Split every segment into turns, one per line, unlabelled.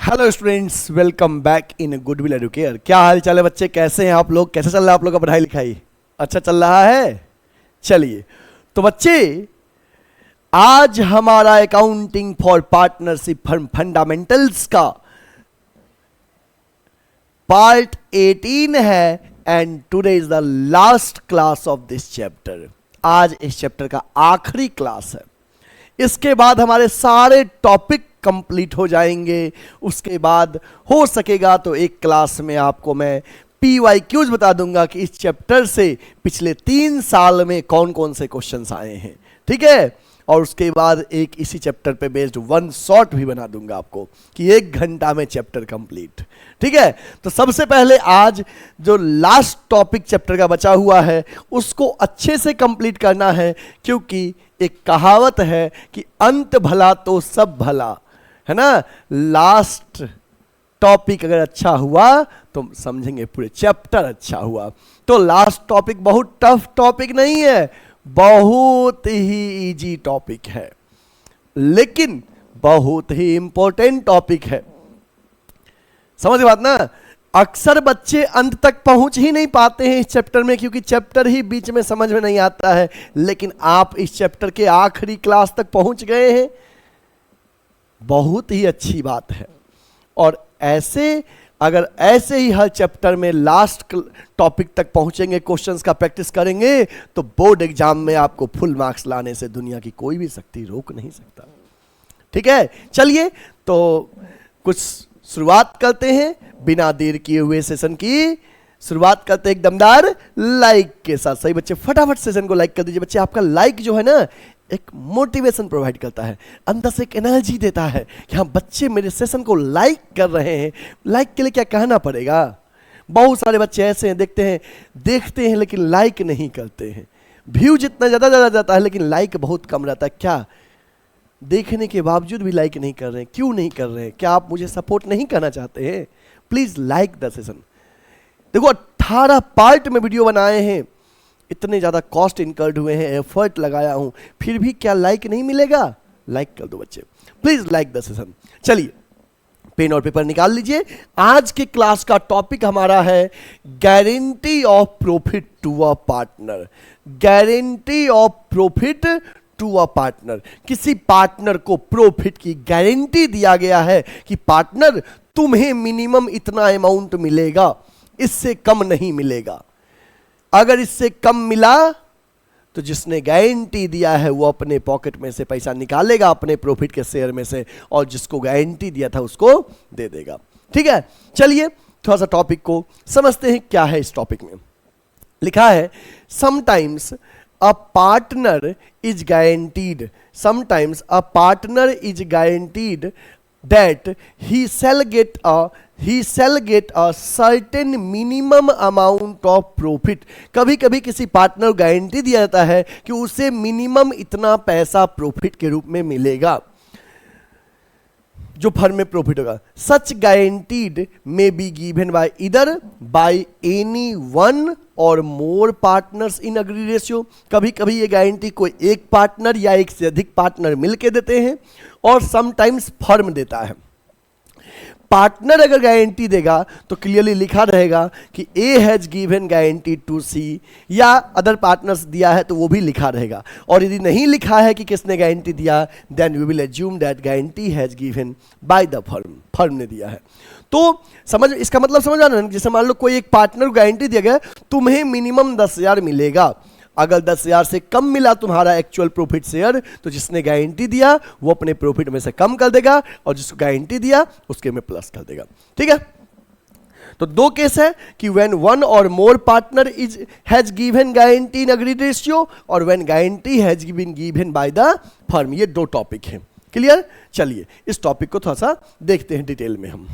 Hello students, welcome back in goodwill Educare. क्या हाल चाल है बच्चे, कैसे हैं आप लोग? कैसे चल रहा है आप लोग का पढ़ाई लिखाई? अच्छा चल रहा है। चलिए तो बच्चे, आज हमारा अकाउंटिंग फॉर पार्टनरशिप फंडामेंटल्स का पार्ट 18 है and today is the last class of this chapter. आज इस चैप्टर का आखिरी क्लास है। इसके बाद हमारे सारे टॉपिक कंप्लीट हो जाएंगे। उसके बाद हो सकेगा तो एक क्लास में आपको मैं PYQs बता दूंगा कि इस चैप्टर से पिछले 3 साल में कौन कौन से क्वेश्चंस आए हैं, ठीक है। और उसके बाद एक इसी चैप्टर पे बेस्ड वन शॉट भी बना दूंगा आपको कि 1 घंटा में चैप्टर कंप्लीट, ठीक है। तो सबसे पहले आज जो लास्ट टॉपिक चैप्टर का बचा हुआ है उसको अच्छे से कंप्लीट करना है, क्योंकि एक कहावत है कि अंत भला तो सब भला, है ना। लास्ट टॉपिक अगर अच्छा हुआ तो समझेंगे पूरे चैप्टर अच्छा हुआ। तो लास्ट टॉपिक बहुत टफ टॉपिक नहीं है, बहुत ही इजी टॉपिक है, लेकिन बहुत ही इंपॉर्टेंट टॉपिक है। समझ बात ना। अक्सर बच्चे अंत तक पहुंच ही नहीं पाते हैं इस चैप्टर में, क्योंकि चैप्टर ही बीच में समझ में नहीं आता है। लेकिन आप इस चैप्टर के आखिरी क्लास तक पहुंच गए हैं, बहुत ही अच्छी बात है। और अगर ऐसे ही हर चैप्टर में लास्ट टॉपिक तक पहुंचेंगे, क्वेश्चंस का प्रैक्टिस करेंगे, तो बोर्ड एग्जाम में आपको फुल मार्क्स लाने से दुनिया की कोई भी शक्ति रोक नहीं सकता, ठीक है। चलिए तो कुछ शुरुआत करते हैं, बिना देर किए हुए सेशन की शुरुआत करते हैं एक दमदार लाइक के साथ। सही बच्चे, फटाफट सेशन को लाइक कर दीजिए। बच्चे आपका लाइक जो है ना, एक मोटिवेशन प्रोवाइड करता है, अंदर से एक एनर्जी देता है कि हाँ बच्चे मेरे सेशन को लाइक कर रहे हैं। लाइक के लिए क्या कहना पड़ेगा, बहुत सारे बच्चे ऐसे हैं देखते हैं लेकिन लाइक नहीं करते हैं। व्यू जितना ज़्यादा जाता है लेकिन लाइक बहुत कम रहता है। क्या देखने के बावजूद भी लाइक नहीं कर रहे हैं? क्यों नहीं कर रहे हैं? क्या आप मुझे सपोर्ट नहीं करना चाहते हैं? Please like the session. देखो 18 पार्ट में वीडियो बनाए हैं, इतने ज़्यादा कॉस्ट इनकर्ड हुए हैं, एफर्ट लगाया हूं, फिर भी क्या लाइक नहीं मिलेगा? लाइक कर दो बच्चे, प्लीज लाइक द सेशन। चलिए पेन और पेपर निकाल लीजिए। आज के क्लास का टॉपिक हमारा है guarantee of profit to a partner. Guarantee of profit to a partner, किसी पार्टनर को प्रॉफिट की गारंटी दिया गया है कि पार्टनर तुम्हें मिनिमम इतना अमाउंट मिलेगा, इससे कम नहीं मिलेगा। अगर इससे कम मिला तो जिसने गारंटी दिया है वो अपने पॉकेट में से पैसा निकालेगा अपने प्रॉफिट के शेयर में से, और जिसको गारंटी दिया था उसको दे देगा, ठीक है। चलिए थोड़ा सा टॉपिक को समझते हैं। क्या है इस टॉपिक में? लिखा है sometimes a partner is guaranteed, sometimes a partner is guaranteed that he shall get a certain minimum amount of profit। कभी कभी किसी पार्टनर को गारंटी दिया जाता है कि उसे मिनिमम इतना पैसा प्रॉफिट के रूप में मिलेगा जो फर्म में प्रॉफिट होगा। Such guaranteed may be given by either by any one और more partners in agree ratio. कभी कभी ये गारंटी कोई एक पार्टनर या एक से अधिक पार्टनर मिलके देते हैं, और समटाइम्स फर्म देता है। पार्टनर अगर गारंटी देगा तो क्लियरली लिखा रहेगा कि A has given guarantee to C, या अदर पार्टनर्स दिया है तो वो भी लिखा रहेगा। और यदि नहीं लिखा है कि किसने गारंटी दिया, then we will assume that guarantee has given by the firm, firm ने दिया है। तो समझ, इसका मतलब समझ आ रहा है। जैसे मान लो कोई एक पार्टनर को गारंटी दिया गया तुम्हें मिनिमम 10,000 मिलेगा, अगर 10,000 से कम मिला तुम्हारा एक्चुअल प्रॉफिट शेयर, तो जिसने गारंटी दिया वो अपने प्रॉफिट में से कम कर देगा, और जिसको गारंटी दिया उसके में प्लस कर देगा, ठीक है। तो 2 केस है कि व्हेन वन और more partner has given guarantee in agreed ratio, or when guarantee has been given by the firm. ये 2 टॉपिक हैं, क्लियर। चलिए इस टॉपिक को थोड़ा सा देखते हैं डिटेल में हम।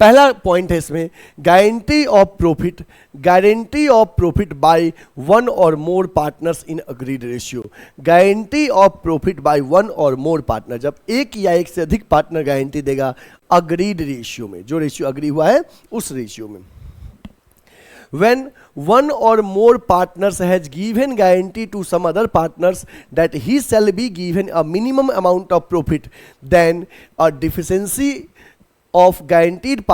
पहला पॉइंट है इसमें, guarantee of profit, guarantee of profit by one और more partners in agreed ratio. Guarantee of profit by one और मोर पार्टनर, जब एक या एक से अधिक पार्टनर गारंटी देगा अग्रीड रेशियो में, जो रेशियो अग्री हुआ है उस रेशियो में। when one or more partners has given guarantee to some other partners that he shall be given a minimum amount of profit, then a deficiency of guaranteed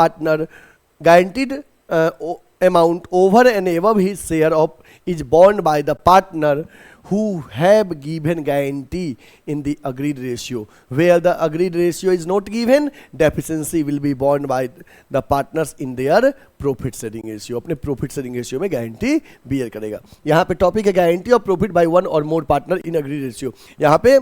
amount over and above his share of is borne by the partner who have given guarantee in the agreed ratio. Where the agreed ratio is not given, deficiency will be borne by the partners in their profit sharing ratio. अपने profit sharing ratio में guarantee bear करेगा. यहाँ पे topic है guarantee of profit by one or more partner in agreed ratio. यहाँ पे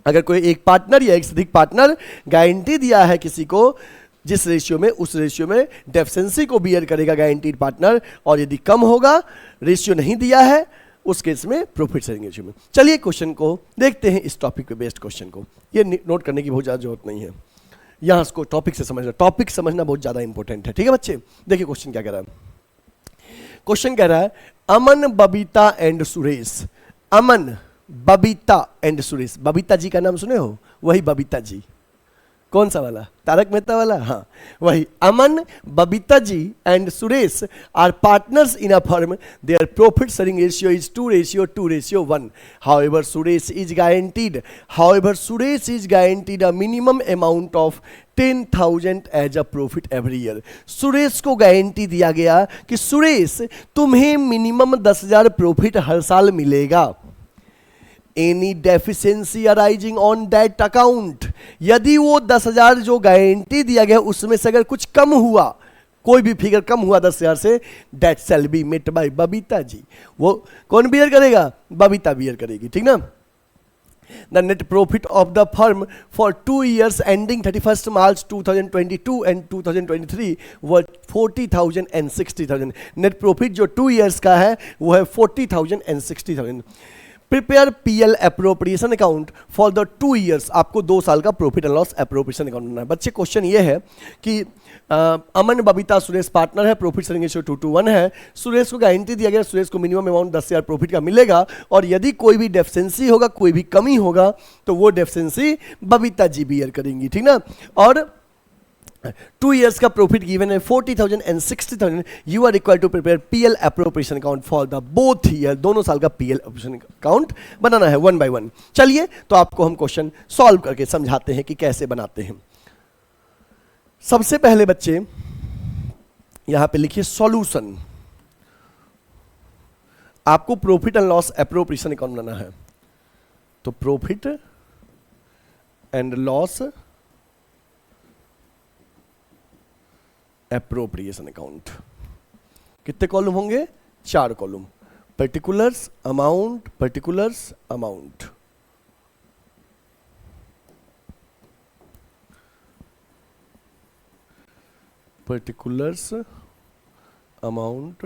अगर कोई एक पार्टनर या एक से अधिक पार्टनर गारंटी दिया है किसी को, जिस रेशियो में, उस रेशियो में डेफिशिएंसी को बियर करेगा गारंटीड पार्टनर, और यदि कम होगा, रेशियो नहीं दिया है, उस केस में प्रॉफिट शेयरिंग रेशियो में. चलिए क्वेश्चन को देखते हैं, इस टॉपिक पे बेस्ड क्वेश्चन को. ये नोट करने की बहुत ज़्यादा जरूरत नहीं है, यहाँ इसको टॉपिक से समझना, टॉपिक समझना बहुत ज़्यादा इंपॉर्टेंट है. ठीक है बच्चे, देखिए क्वेश्चन क्या कह रहा है. क्वेश्चन कह रहा है अमन, बबीता एंड सुरेश. अमन, बबीता एंड सुरेश. बबीता जी का नाम सुने हो? वही बबीता जी. कौन सा वाला? तारक मेहता वाला? हाँ, वही. Aman, Babita ji and Suresh are partners in a firm. Their profit sharing ratio is 2:1. However, Suresh is guaranteed a minimum amount of 10,000 as a profit every year. Suresh को गारंटी दिया गया कि सुरेश, तुम्हें मिनिमम 10,000 प्रॉफिट हर साल मिलेगा. Any deficiency arising on that account, यदि वो 10,000 जो गारंटी दिया गया उसमें से अगर कुछ कम हुआ, कोई भी फिगर कम हुआ 10,000 से, that shall be met by Babita ji. वो कौन बियर करेगा? बबीता बियर करेगी. ठीक ना. The net profit of the firm for 2 years ending 31st March 2022 and 2023 was 40,000 and 60,000. Net profit जो 2 years का है वो है 40,000 and 60,000. Prepare PL appropriation account for the 2 years. आपको 2 साल का profit and loss appropriation account बनाना है. बच्चे क्वेश्चन ये है कि अमन, बबीता, सुरेश पार्टनर है, प्रॉफिट शेयरिंग रेशियो 2:1 है. सुरेश को गारंटी दिया गया, सुरेश को मिनिमम अमाउंट 10,000 प्रॉफिट का मिलेगा, और यदि कोई भी डेफिशिएंसी होगा, कोई भी कमी होगा, तो वो डेफिशिएंसी बबीता जी बियर करेंगी. ठीक ना. और 2 years का प्रॉफिट गिवन है 40,000 and 60,000. You are required to prepare PL appropriation account for the both year. दोनों साल का पीएल अप्रोप्रिएशन अकाउंट बनाना है 1 by 1. चलिए तो आपको हम क्वेश्चन सॉल्व करके समझाते हैं कि कैसे बनाते हैं. सबसे पहले बच्चे यहां पे लिखिए सॉल्यूशन. आपको profit and loss appropriation account बनाना है, तो profit and loss appropriation account. कितने कॉलम होंगे? 4 column. Particulars, amount, particulars, amount. Particulars, amount,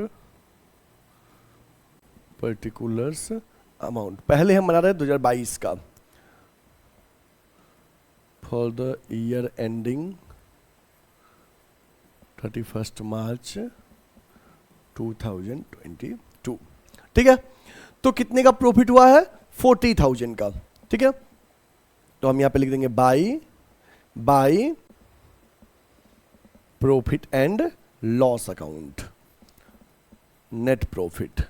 particulars, amount. पहले हम बना रहे हैं 2022 का, for the year ending 31st March 2022. ठीक है. तो कितने का प्रॉफिट हुआ है? 40,000 का. ठीक है. तो हम यहां पे लिख देंगे by profit and loss account. Net profit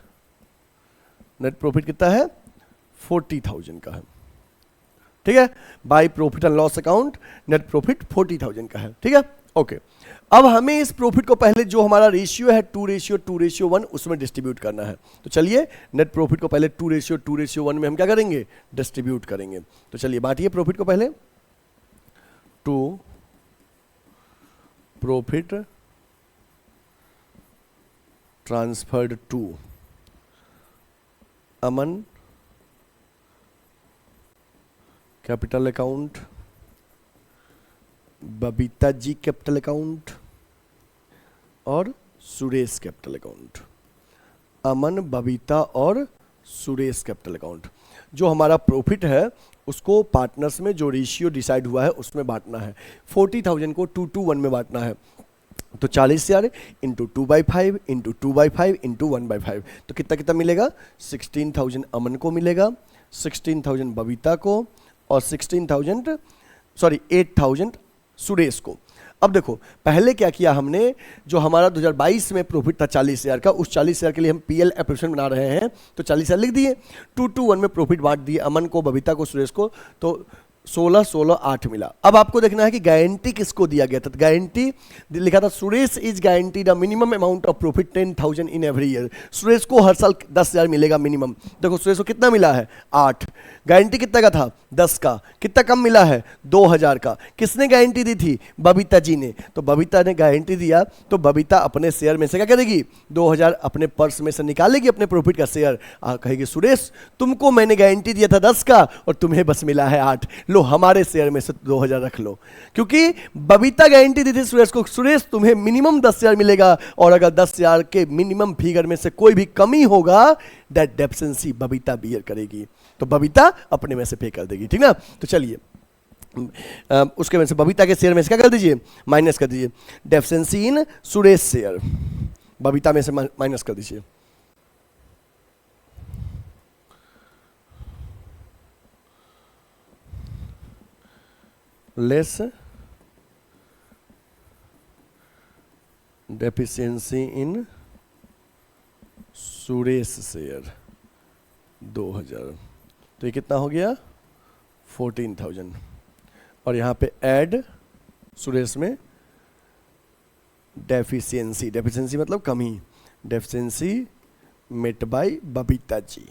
कितना है? 40,000 का है. ठीक है. By profit and loss account, net profit 40,000 का है. ठीक है. ओके. अब हमें इस प्रॉफिट को पहले जो हमारा रेशियो है 2:1 उसमें डिस्ट्रीब्यूट करना है. तो चलिए नेट प्रॉफिट को पहले 2:1 में हम क्या करेंगे? डिस्ट्रीब्यूट करेंगे. तो चलिए बांटिए प्रॉफिट को पहले. 2 profit transferred to Aman capital account, Babita ji capital account और सुरेश कैपिटल अकाउंट. अमन, बबीता और सुरेश कैपिटल अकाउंट. जो हमारा प्रॉफिट है उसको पार्टनर्स में जो रेशियो डिसाइड हुआ है उसमें बांटना है. 40,000 को 2:1 में बांटना है. तो 40,000 इंटू 2/5 इंटू 2/5 इंटू 1/5. तो कितना कितना मिलेगा? 16,000 अमन को मिलेगा, 16,000 बबीता को और 8,000 सुरेश को. अब देखो पहले क्या किया हमने, जो हमारा 2022 में प्रॉफिट था 40,000 का, उस 40,000 के लिए हम पीएल एप्लीकेशन बना रहे हैं, तो 40,000 लिख दिए, 2-2-1 में प्रॉफिट बांट दिए, अमन को, बबीता को, सुरेश को, तो 16-16-8 मिला। अब आपको देखना है कि गारंटी किसको दिया गया था। गारंटी लिखा था Suresh is guaranteed a minimum amount of profit 10,000 in every year. Suresh को हर साल 10,000 मिलेगा मिनिमम। देखो सुरेश को कितना मिला है 8, गारंटी कितना का था 10 का, कितना कम मिला है 2,000 का। किसने गारंटी दी थी, बबीता जी ने। तो बबीता ने गारंटी दिया, तो बबीता अपने शेयर में से क्या करेगी, 2,000 अपने पर्स में से निकालेगी, अपने प्रॉफिट का शेयर, कहेगी सुरेश तुमको मैंने गारंटी दिया था 10 का और तुम्हें बस मिला है 8, लो हमारे शेयर में से 2,000 रख लो। क्योंकि बबीता गारंटी दी थी सुरेश को, सुरेश तुम्हें मिनिमम 10,000 मिलेगा, और अगर 10,000 के मिनिमम फिगर में से कोई भी कमी होगा दैट डेफिशिएंसी बबीता बियर करेगी, तो बबीता अपने में से पे कर देगी, ठीक ना। तो चलिए उसके में से बबीता के शेयर में से क्या कर दीजिए, माइनस कर दीजिए, deficiency in Suresh share, Babita में से माइनस कर दीजिए। Less deficiency in Suresh share 2,000, तो ये कितना हो गया 14,000, और यहाँ पे ऐड सुरेश में डेफिशिएंसी, डेफिशिएंसी मतलब कमी, deficiency met by Babita ji,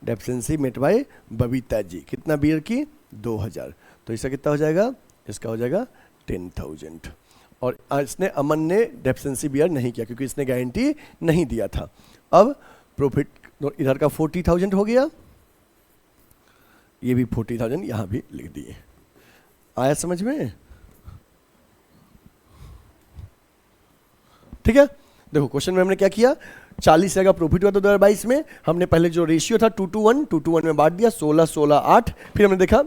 deficiency met by Babita ji, कितना बियर की 2,000, तो इसका कितना हो जाएगा, इसका हो जाएगा 10,000। और इसने अमन ने डेफिशिएंसी बियर नहीं किया क्योंकि इसने गारंटी नहीं दिया था। अब प्रॉफिट इधर का 40,000 हो गया, ये भी 40,000 यहां भी लिख दिए। आया समझ में, ठीक है। देखो क्वेश्चन में हमने क्या किया, 40,000 का प्रॉफिट हुआ था 2022 में, हमने पहले जो रेशियो था 2-1 में बांट दिया, 16-16-8। फिर हमने देखा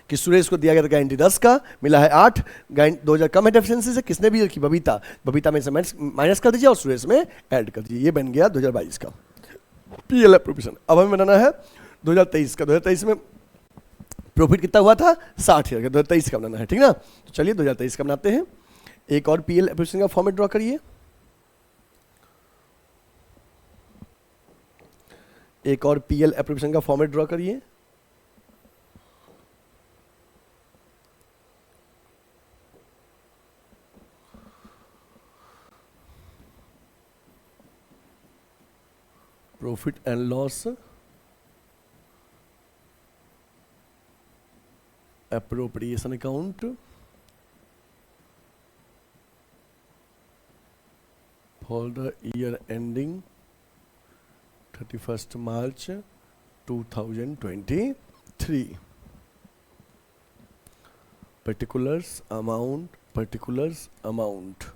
कि सुरेश को दिया गया था गारंटी 10 का, मिला है 8, 2,000 कम है डेफिशिएंसी से, किसने भी की, बबीता, बबीता में से माइनस कर दीजिए और सुरेश में ऐड कर दीजिए, ये बन गया 2022 का पीएल प्रोविजन। अब हमें बनाना है 2023 का। 2023 में प्रॉफिट कितना हुआ था 60,000 का, 2023 का बनाना है, ठीक ना। तो चलिए 2023 का बनाते हैं। एक और पीएल एप्लीकेशन का फॉर्मेट ड्रॉ करिए, एक और पीएल एप्लीकेशन का फॉर्मेट ड्रॉ करिए। Profit and loss appropriation account for the year ending 31st March 2023. Particulars amount, particulars amount.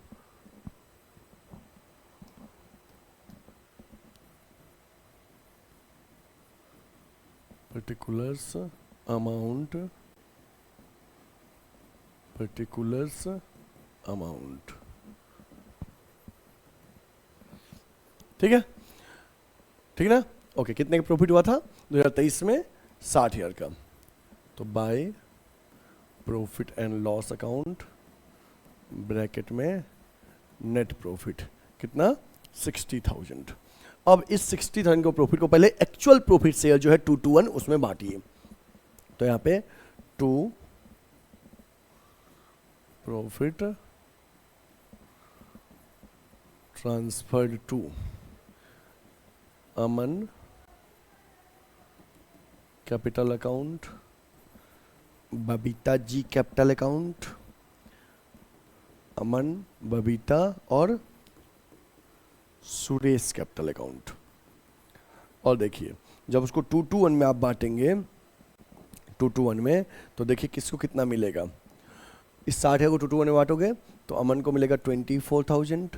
Particulars amount, particulars amount, ठीक है, ठीक ना। ओके, कितने का प्रॉफिट हुआ था 2023 में 60,000 का, तो by profit and loss account bracket में नेट प्रॉफिट कितना 60,000। अब इस 60,000 को प्रॉफिट को पहले एक्चुअल प्रॉफिट शेयर जो है 2-1 उसमें बांटिए, तो यहां पे 2 profit transferred to Aman capital account, Babita ji capital account, Aman, Babita और सुरेश कैपिटल अकाउंट। और देखिए जब उसको 2-1 में आप बांटेंगे 2-1 में, तो देखिए किसको कितना मिलेगा। इस 60,000 को 2-1 में बांटोगे तो अमन को मिलेगा 24,000,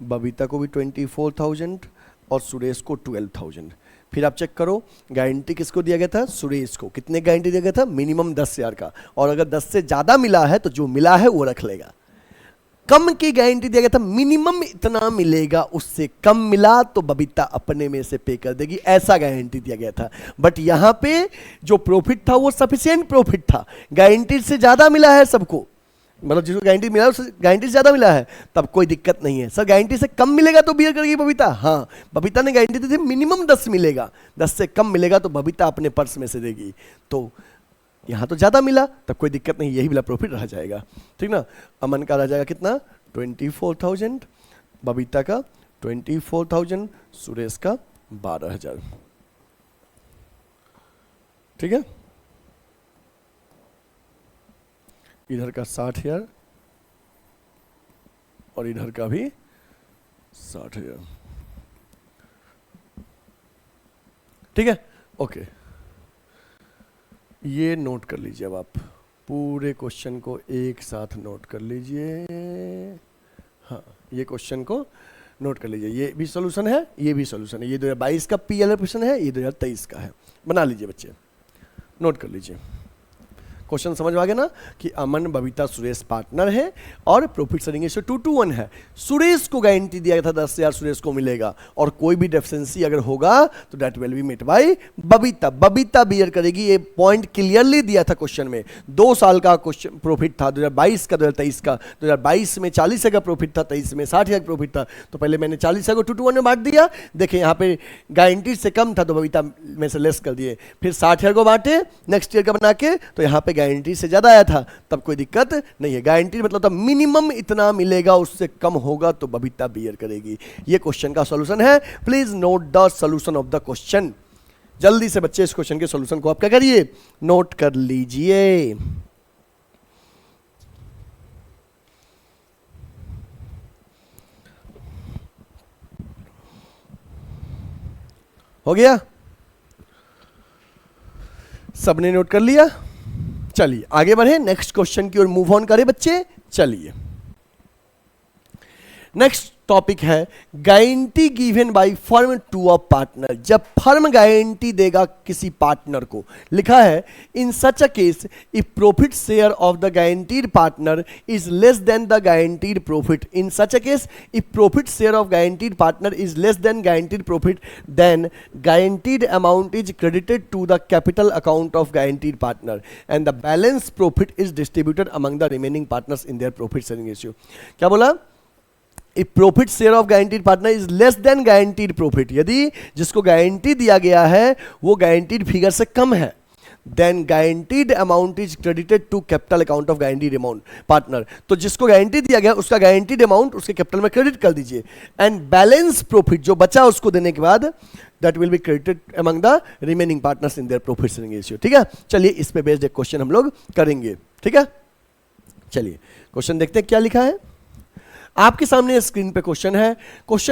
बबीता को भी 24,000 और सुरेश को 12,000। फिर आप चेक करो गारंटी किसको दिया गया था, सुरेश को। कितने गारंटी दिया गया था, मिनिमम 10,000 का, और अगर 10 से ज़्यादा मिला है तो जो मिला है वो रख लेगा। कम की गारंटी दिया गया था, मिनिमम इतना मिलेगा, उससे कम मिला तो बबीता अपने में से पे कर देगी, ऐसा गारंटी दिया गया था। बट यहाँ पे जो प्रॉफिट था वो सफिशिएंट प्रॉफिट था, गारंटी से ज़्यादा मिला है सबको, मतलब जिसको गारंटी मिला है उससे गारंटी से ज़्यादा मिला है तब कोई दिक्कत नहीं है। सर गारंटी से कम मिलेगा तो बियर करेगी बबीता? हाँ, बबीता ने गारंटी दी थी मिनिमम 10 मिलेगा, 10 से कम मिलेगा तो बबीता अपने पर्स में से देगी। तो यहाँ तो ज़्यादा मिला तब कोई दिक्कत नहीं, यही वाला प्रॉफिट रह जाएगा, ठीक ना। अमन का रह जाएगा कितना? 24,000, बबीता का 24,000, सुरेश का 12,000, ठीक है। इधर का 60,000 और इधर का भी 60,000, ठीक है। ओके, ये नोट कर लीजिए। अब आप पूरे क्वेश्चन को एक साथ नोट कर लीजिए। हाँ, ये क्वेश्चन को नोट कर लीजिए, ये भी सॉल्यूशन है, ये भी सॉल्यूशन है। ये 2022 का पीएलआर क्वेश्चन है, ये 2023 का है। बना लीजिए बच्चे, नोट कर लीजिए। क्वेश्चन समझ में आ गया ना कि अमन, बबीता, सुरेश पार्टनर है और प्रॉफिट शेयरिंग रेशियो 2:1 है। सुरेश को गारंटी दिया गया था 10,000 सुरेश को मिलेगा, और कोई भी डेफिशिएंसी अगर होगा तो debt will be met by Babita. Babita bear करेगी, ये पॉइंट क्लियरली दिया था क्वेश्चन में। 2 साल का क्वेश्चन प्रॉफिट था 2022 का, 2023 का। 2022 में 40,000 का प्रॉफिट था, 23 में 60,000 का प्रॉफिट था। तो पहले मैंने 40,000 को 2:1 में बांट दिया। देखिए यहाँ पे गारंटी से कम था तो बबीता में से लेस कर दिए, फिर 60,000 को बांटे नेक्स्ट ईयर का बना के, तो यहाँ पे गारंटी से ज्यादा आया था तब कोई दिक्कत नहीं है। गारंटी मतलब था मिनिमम इतना मिलेगा, उससे कम होगा तो बबीता बियर करेगी। ये क्वेश्चन का सॉल्यूशन है। Please note the solution of the question. जल्दी से बच्चे इस क्वेश्चन के सॉल्यूशन को आप क्या करिए, नोट कर लीजिए। हो गया? सबने नोट कर लिया? चलिए आगे बढ़े, नेक्स्ट क्वेश्चन की ओर मूव ऑन करें बच्चे। चलिए नेक्स्ट टॉपिक है guarantee given by firm to a partner. जब फर्म गारंटी देगा किसी पार्टनर को, लिखा है in such a case if profit share of the guaranteed partner is less than the guaranteed profit. In such a case if profit share of guaranteed partner is less than guaranteed profit, then guaranteed amount is credited to the capital account of guaranteed partner and the balance profit is distributed among the remaining partners in their profit sharing ratio. क्या बोला? If profit share of guaranteed partner is less than guaranteed profit, यदि जिसको guarantee दिया गया है वो guaranteed figure से कम है, then guaranteed amount is credited to capital account of guaranteed amount partner. तो जिसको गारंटी दिया गया उसका गारंटीड अमाउंट उसके कैपिटल में क्रेडिट कर दीजिए, एंड बैलेंस प्रॉफिट जो बचा उसको देने के बाद that will be credited among the remaining partners in their profit sharing ratio. ठीक है, चलिए इस पे बेस्ड एक क्वेश्चन हम लोग करेंगे। ठीक है, चलिए क्वेश्चन देखते हैं क्या लिखा है। आपके सामने स्क्रीन पे क्वेश्चन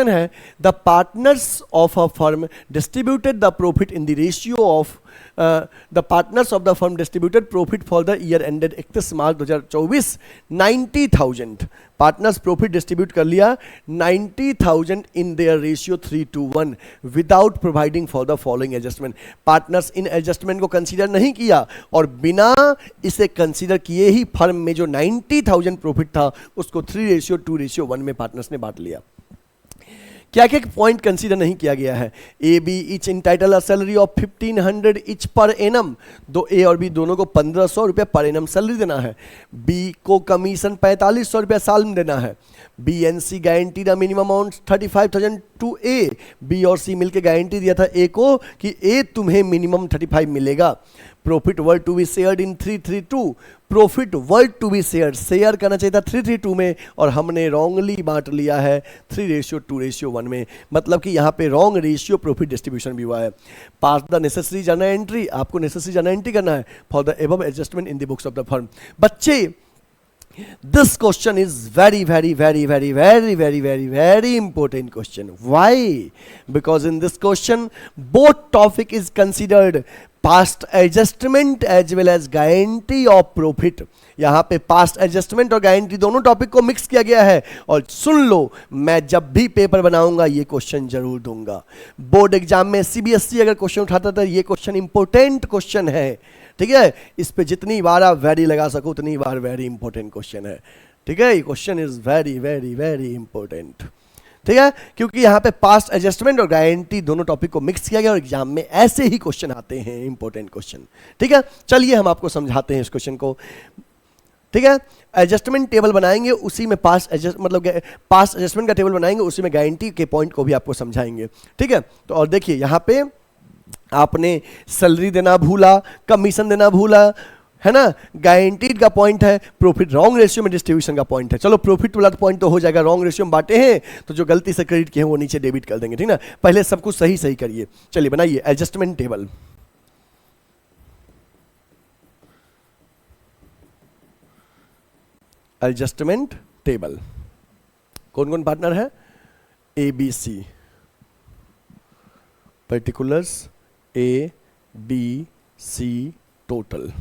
है the partners of a firm distributed the profit in the ratio of the partners of the firm distributed profit for the year ended 31 March 2024 90,000। Partners profit distribute कर लिया 90,000 in their ratio 3:1 without providing for the following adjustment. Partners in adjustment को consider नहीं किया और बिना इसे consider किए ही firm में जो 90,000 प्रॉफिट था उसको 3:2:1 में पार्टनर्स ने बांट लिया। क्या क्या पॉइंट कंसीडर नहीं किया गया है? A B each entitle a salary of 1500 each per annum, दो ए और बी दोनों को 1500 रुपये पर एनम सैलरी देना है। बी को कमीशन 4500 रुपये साल में देना है। B and C guaranteed minimum amount 35,000 to A. B और सी मिलकर गारंटी दिया था ए को कि ए तुम्हें मिनिमम 35 मिलेगा। Profit were to be shared in 332। Profit were to be share करना चाहिए था 332 में और हमने रॉन्गली बांट लिया है 3:2:1 में, मतलब कि यहाँ पे रॉन्ग रेशियो प्रॉफिट डिस्ट्रीब्यूशन भी हुआ है। पास द नेसेसरी जर्नल एंट्री, आपको नेसेसरी जर्नल एंट्री करना है for the above adjustment in the books of the firm. बच्चे this question is very important question. Why? Because in this question both topic is considered, past adjustment as well as guarantee of profit। यहाँ पे past adjustment और guarantee दोनों topic को mix किया गया है। और सुन लो, मैं जब भी पेपर बनाऊंगा ये क्वेश्चन जरूर दूंगा। बोर्ड एग्जाम में सीबीएसई अगर क्वेश्चन उठाता था ये क्वेश्चन इंपॉर्टेंट क्वेश्चन है। ठीक है, इस पे जितनी बार आप वेरी लगा सको उतनी बार वेरी इंपॉर्टेंट क्वेश्चन है। ठीक है, ये क्वेश्चन इज वेरी इंपॉर्टेंट। ठीक है, क्योंकि यहाँ पे पास्ट एडजस्टमेंट और गारंटी दोनों टॉपिक को मिक्स किया गया और एग्जाम में ऐसे ही क्वेश्चन आते हैं, इंपॉर्टेंट क्वेश्चन। ठीक है, चलिए हम आपको समझाते हैं इस क्वेश्चन को। ठीक है। एडजस्टमेंट टेबल बनाएंगे, उसी में पास्ट एडजस्टमेंट का टेबल बनाएंगे, उसी में गारंटी के पॉइंट को भी आपको समझाएंगे, ठीक है। तो और देखिए यहाँ पे आपने सैलरी देना भूला, कमीशन देना भूला, है ना, गारंटीड का पॉइंट है, प्रॉफिट रॉन्ग रेशियो में डिस्ट्रीब्यूशन का पॉइंट है। चलो प्रॉफिट वाला पॉइंट तो हो जाएगा, रॉन्ग रेशियो में बांटे हैं तो जो गलती से क्रेडिट किए हैं वो नीचे डेबिट कर देंगे, ठीक ना। पहले सब कुछ सही सही करिए। चलिए बनाइए एडजस्टमेंट टेबल। एडजस्टमेंट टेबल कौन कौन पार्टनर है, A B C, particulars A B C total,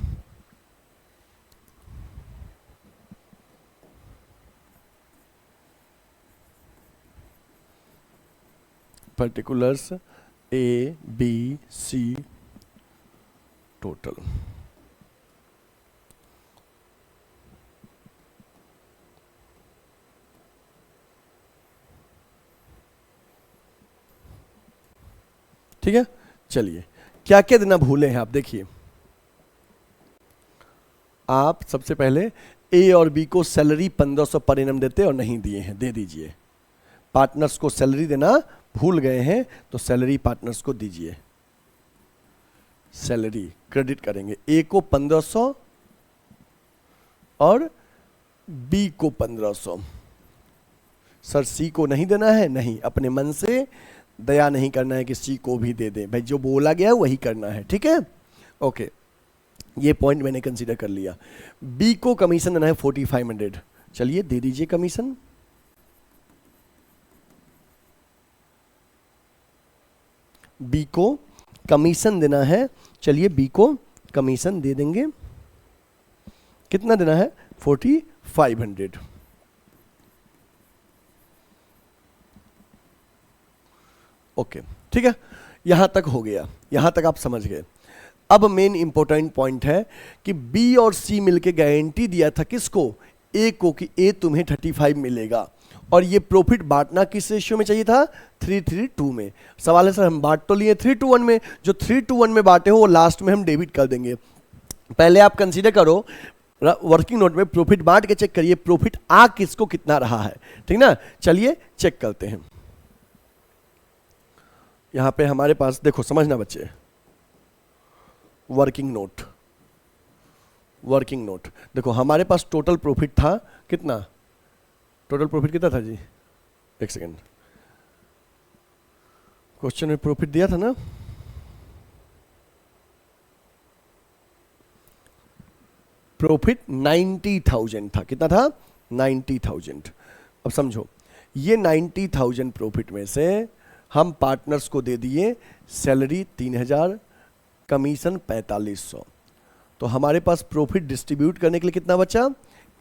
particulars A B C total. ठीक है। चलिए क्या क्या देना भूले हैं आप, देखिए आप सबसे पहले ए और बी को सैलरी 1500 पर एनम देते और नहीं दिए हैं, दे दीजिए। पार्टनर्स को सैलरी देना भूल गए हैं तो सैलरी पार्टनर्स को दीजिए, सैलरी क्रेडिट करेंगे। ए को 1500 और बी को 1500। सर सी को नहीं देना है, नहीं, अपने मन से दया नहीं करना है कि सी को भी दे दें, भाई जो बोला गया वही करना है, ठीक है। ओके, ये पॉइंट मैंने कंसीडर कर लिया। बी को कमीशन देना है 4500, चलिए दे दीजिए कमीशन। बी को कमीशन देना है, चलिए बी को कमीशन दे देंगे। कितना देना है, 4500। ओके, ठीक है, यहां तक हो गया, यहां तक आप समझ गए। अब मेन इंपॉर्टेंट पॉइंट है कि बी और सी मिलके गारंटी दिया था किसको, ए को, कि ए तुम्हें 35 मिलेगा। और ये प्रॉफिट बांटना किस रेशियो में चाहिए था, 3:2 में। सवाल है सर हम बांट तो लिए 3:1 में, जो 3:1 में बांटे हो वो लास्ट में हम डेबिट कर देंगे। पहले आप कंसीडर करो वर्किंग नोट में प्रॉफिट बांट के चेक करिए प्रॉफिट आ किसको कितना रहा है, ठीक ना। चलिए चेक करते हैं। यहां पे हमारे पास देखो, समझना बच्चे, वर्किंग नोट, वर्किंग नोट देखो, हमारे पास टोटल प्रॉफिट था कितना, टोटल प्रॉफिट कितना था जी, एक सेकेंड, क्वेश्चन में प्रॉफिट दिया था ना, प्रॉफिट 90,000 था। कितना था, 90,000। अब समझो, ये 90,000 प्रॉफिट में से हम पार्टनर्स को दे दिए सैलरी 3000, कमीशन 4500, तो हमारे पास प्रॉफिट डिस्ट्रीब्यूट करने के लिए कितना बचा,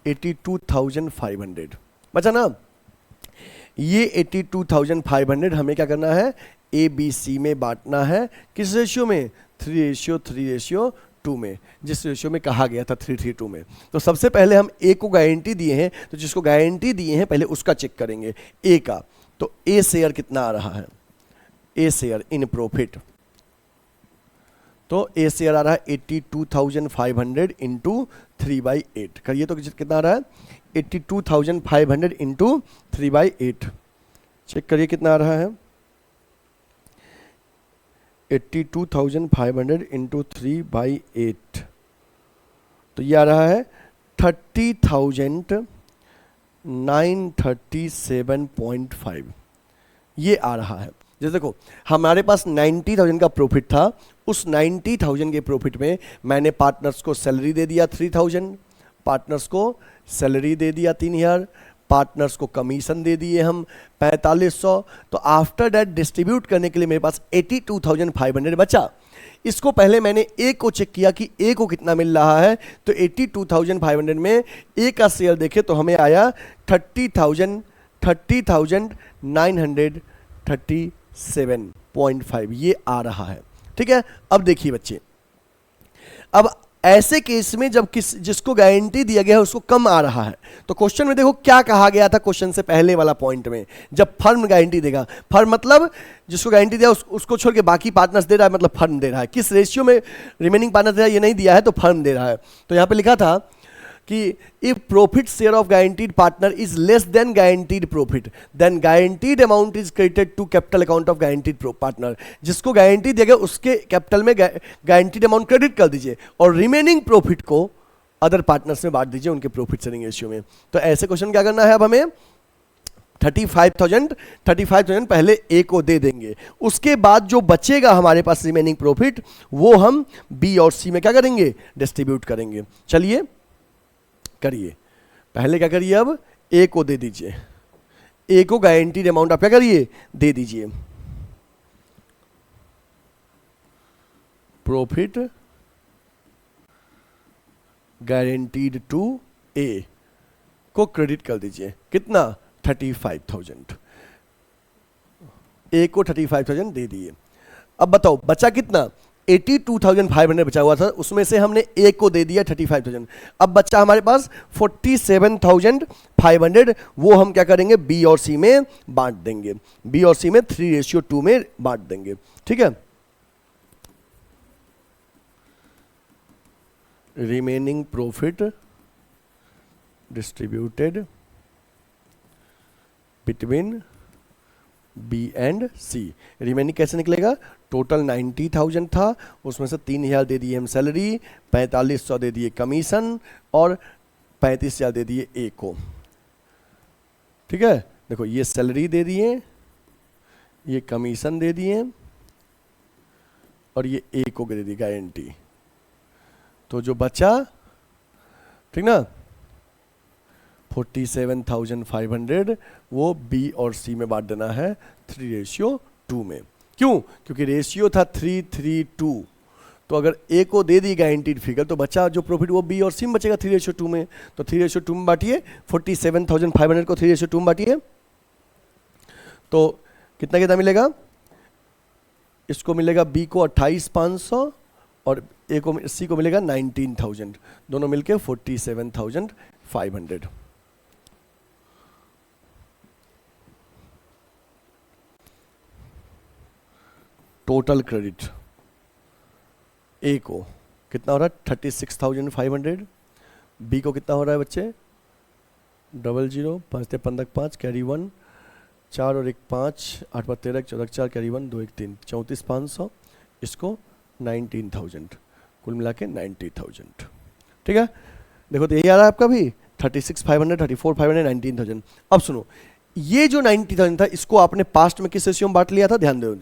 82,500 बचा ना। ये 82,500 हमें क्या करना है, ए बी सी में बांटना है, किस रेशियो में, 3:3:2 में, जिस रेशियो में कहा गया था 3:2 में। तो सबसे पहले हम ए को गारंटी दिए हैं, तो जिसको गारंटी दिए हैं पहले उसका चेक करेंगे, ए का। तो ए शेयर कितना आ रहा है, ए शेयर इन प्रॉफिट, तो ए शेयर आ रहा है 82,500 इंटू 3/8, करिए तो कितना आ रहा है, 82,500 इंटू 3/8, चेक करिए कितना आ रहा है, 82,500 इंटू 3/8, तो ये आ रहा है 30,937.5, ये आ रहा है। जैसे देखो हमारे पास 90,000 का प्रॉफिट था, उस 90,000 के प्रॉफिट में मैंने पार्टनर्स को सैलरी दे दिया 3,000, पार्टनर्स को सैलरी दे दिया 3,000, पार्टनर्स को कमीशन दे दिए हम 4500, तो आफ्टर दैट डिस्ट्रीब्यूट करने के लिए मेरे पास 82,500 बचा। इसको पहले मैंने ए को चेक किया कि ए को कितना मिल रहा है, तो 82,500 में ए का शेयर देखे तो हमें आया 30,937.5, ये आ रहा है, ठीक है। अब देखिए बच्चे, अब ऐसे केस में जब जिसको गारंटी दिया गया है उसको कम आ रहा है, तो क्वेश्चन में देखो क्या कहा गया था, क्वेश्चन से पहले वाला पॉइंट में, जब फर्म गारंटी देगा, फर्म मतलब जिसको गारंटी दिया उसको छोड़ के बाकी पार्टनर्स दे रहा है, मतलब फर्म दे रहा है। किस रेशियो में रिमेनिंग पार्टनर दे रहा है ये नहीं दिया है, तो फर्म दे रहा है। तो यहां पे लिखा था कि if profit share of guaranteed partner is less than guaranteed profit then guaranteed amount is credited to capital account of guaranteed partner. जिसको गारंटी देगा उसके कैपिटल में गारंटीड अमाउंट क्रेडिट कर दीजिए और रिमेनिंग प्रॉफिट को अदर पार्टनर्स में बांट दीजिए उनके प्रॉफिट शेयरिंग रेशियो में। तो ऐसे क्वेश्चन क्या करना है, अब हमें 35,000 पहले ए को दे देंगे, उसके बाद जो बचेगा हमारे पास रिमेनिंग प्रॉफिट वो हम बी और सी में क्या करेंगे, डिस्ट्रीब्यूट करेंगे। चलिए करिए, पहले क्या करिए, अब ए को दे दीजिए, ए को गारंटीड अमाउंट आप क्या करिए, दे दीजिए। प्रॉफिट गारंटीड टू ए को क्रेडिट कर दीजिए, कितना, 35,000। ए को 35,000 दे दिए। अब बताओ बचा कितना, 82,500 बचा हुआ था, उसमें से हमने ए को दे दिया 35,000। अब बच्चा हमारे पास 47,500, वो हम क्या करेंगे, बी और सी में बांट देंगे, बी और सी में 3:2 में बांट देंगे। ठीक है, remaining profit distributed between B and C. Remaining कैसे निकलेगा, टोटल 90,000 था, उसमें से 3,000 दे दिए हम सैलरी, 4500 दे दिए कमीशन और 35,000 दे दिए ए को। ठीक है, देखो ये सैलरी दे दिए, ये कमीशन दे दिए और ये ए को दे दी गारंटी। तो जो बचा, ठीक ना, 47,500 वो बी और सी में बांट देना है 3:2 में। क्यों, क्योंकि रेशियो था 3:3:2, तो अगर ए को दे दी गारंटीड फिगर तो बचा जो प्रॉफिट वो बी और सी में बचेगा 3:2 में। तो 3:2 में बांटिए, 47,500 को 3:2 में बांटिए, तो कितना कितना मिलेगा, इसको मिलेगा बी को 28,500 और ए को, सी को मिलेगा 19,000, दोनों मिलके 47,500। टोटल क्रेडिट ए को कितना हो रहा है, 36,500, बी को कितना हो रहा है बच्चे, 00, 5 15 5 कैरी 1, 4 और 1 5, 8 5 13, 14 4 कैरी 1, 2 1 3, 34,500, इसको 19,000, कुल मिला के 90,000। ठीक है, देखो तो यही आ रहा है आपका भी 36,500, 34,500, 19,000। अब सुनो, ये जो 90,000 था इसको आपने पास्ट में किस रेशियो में बांट लिया था, ध्यान दो,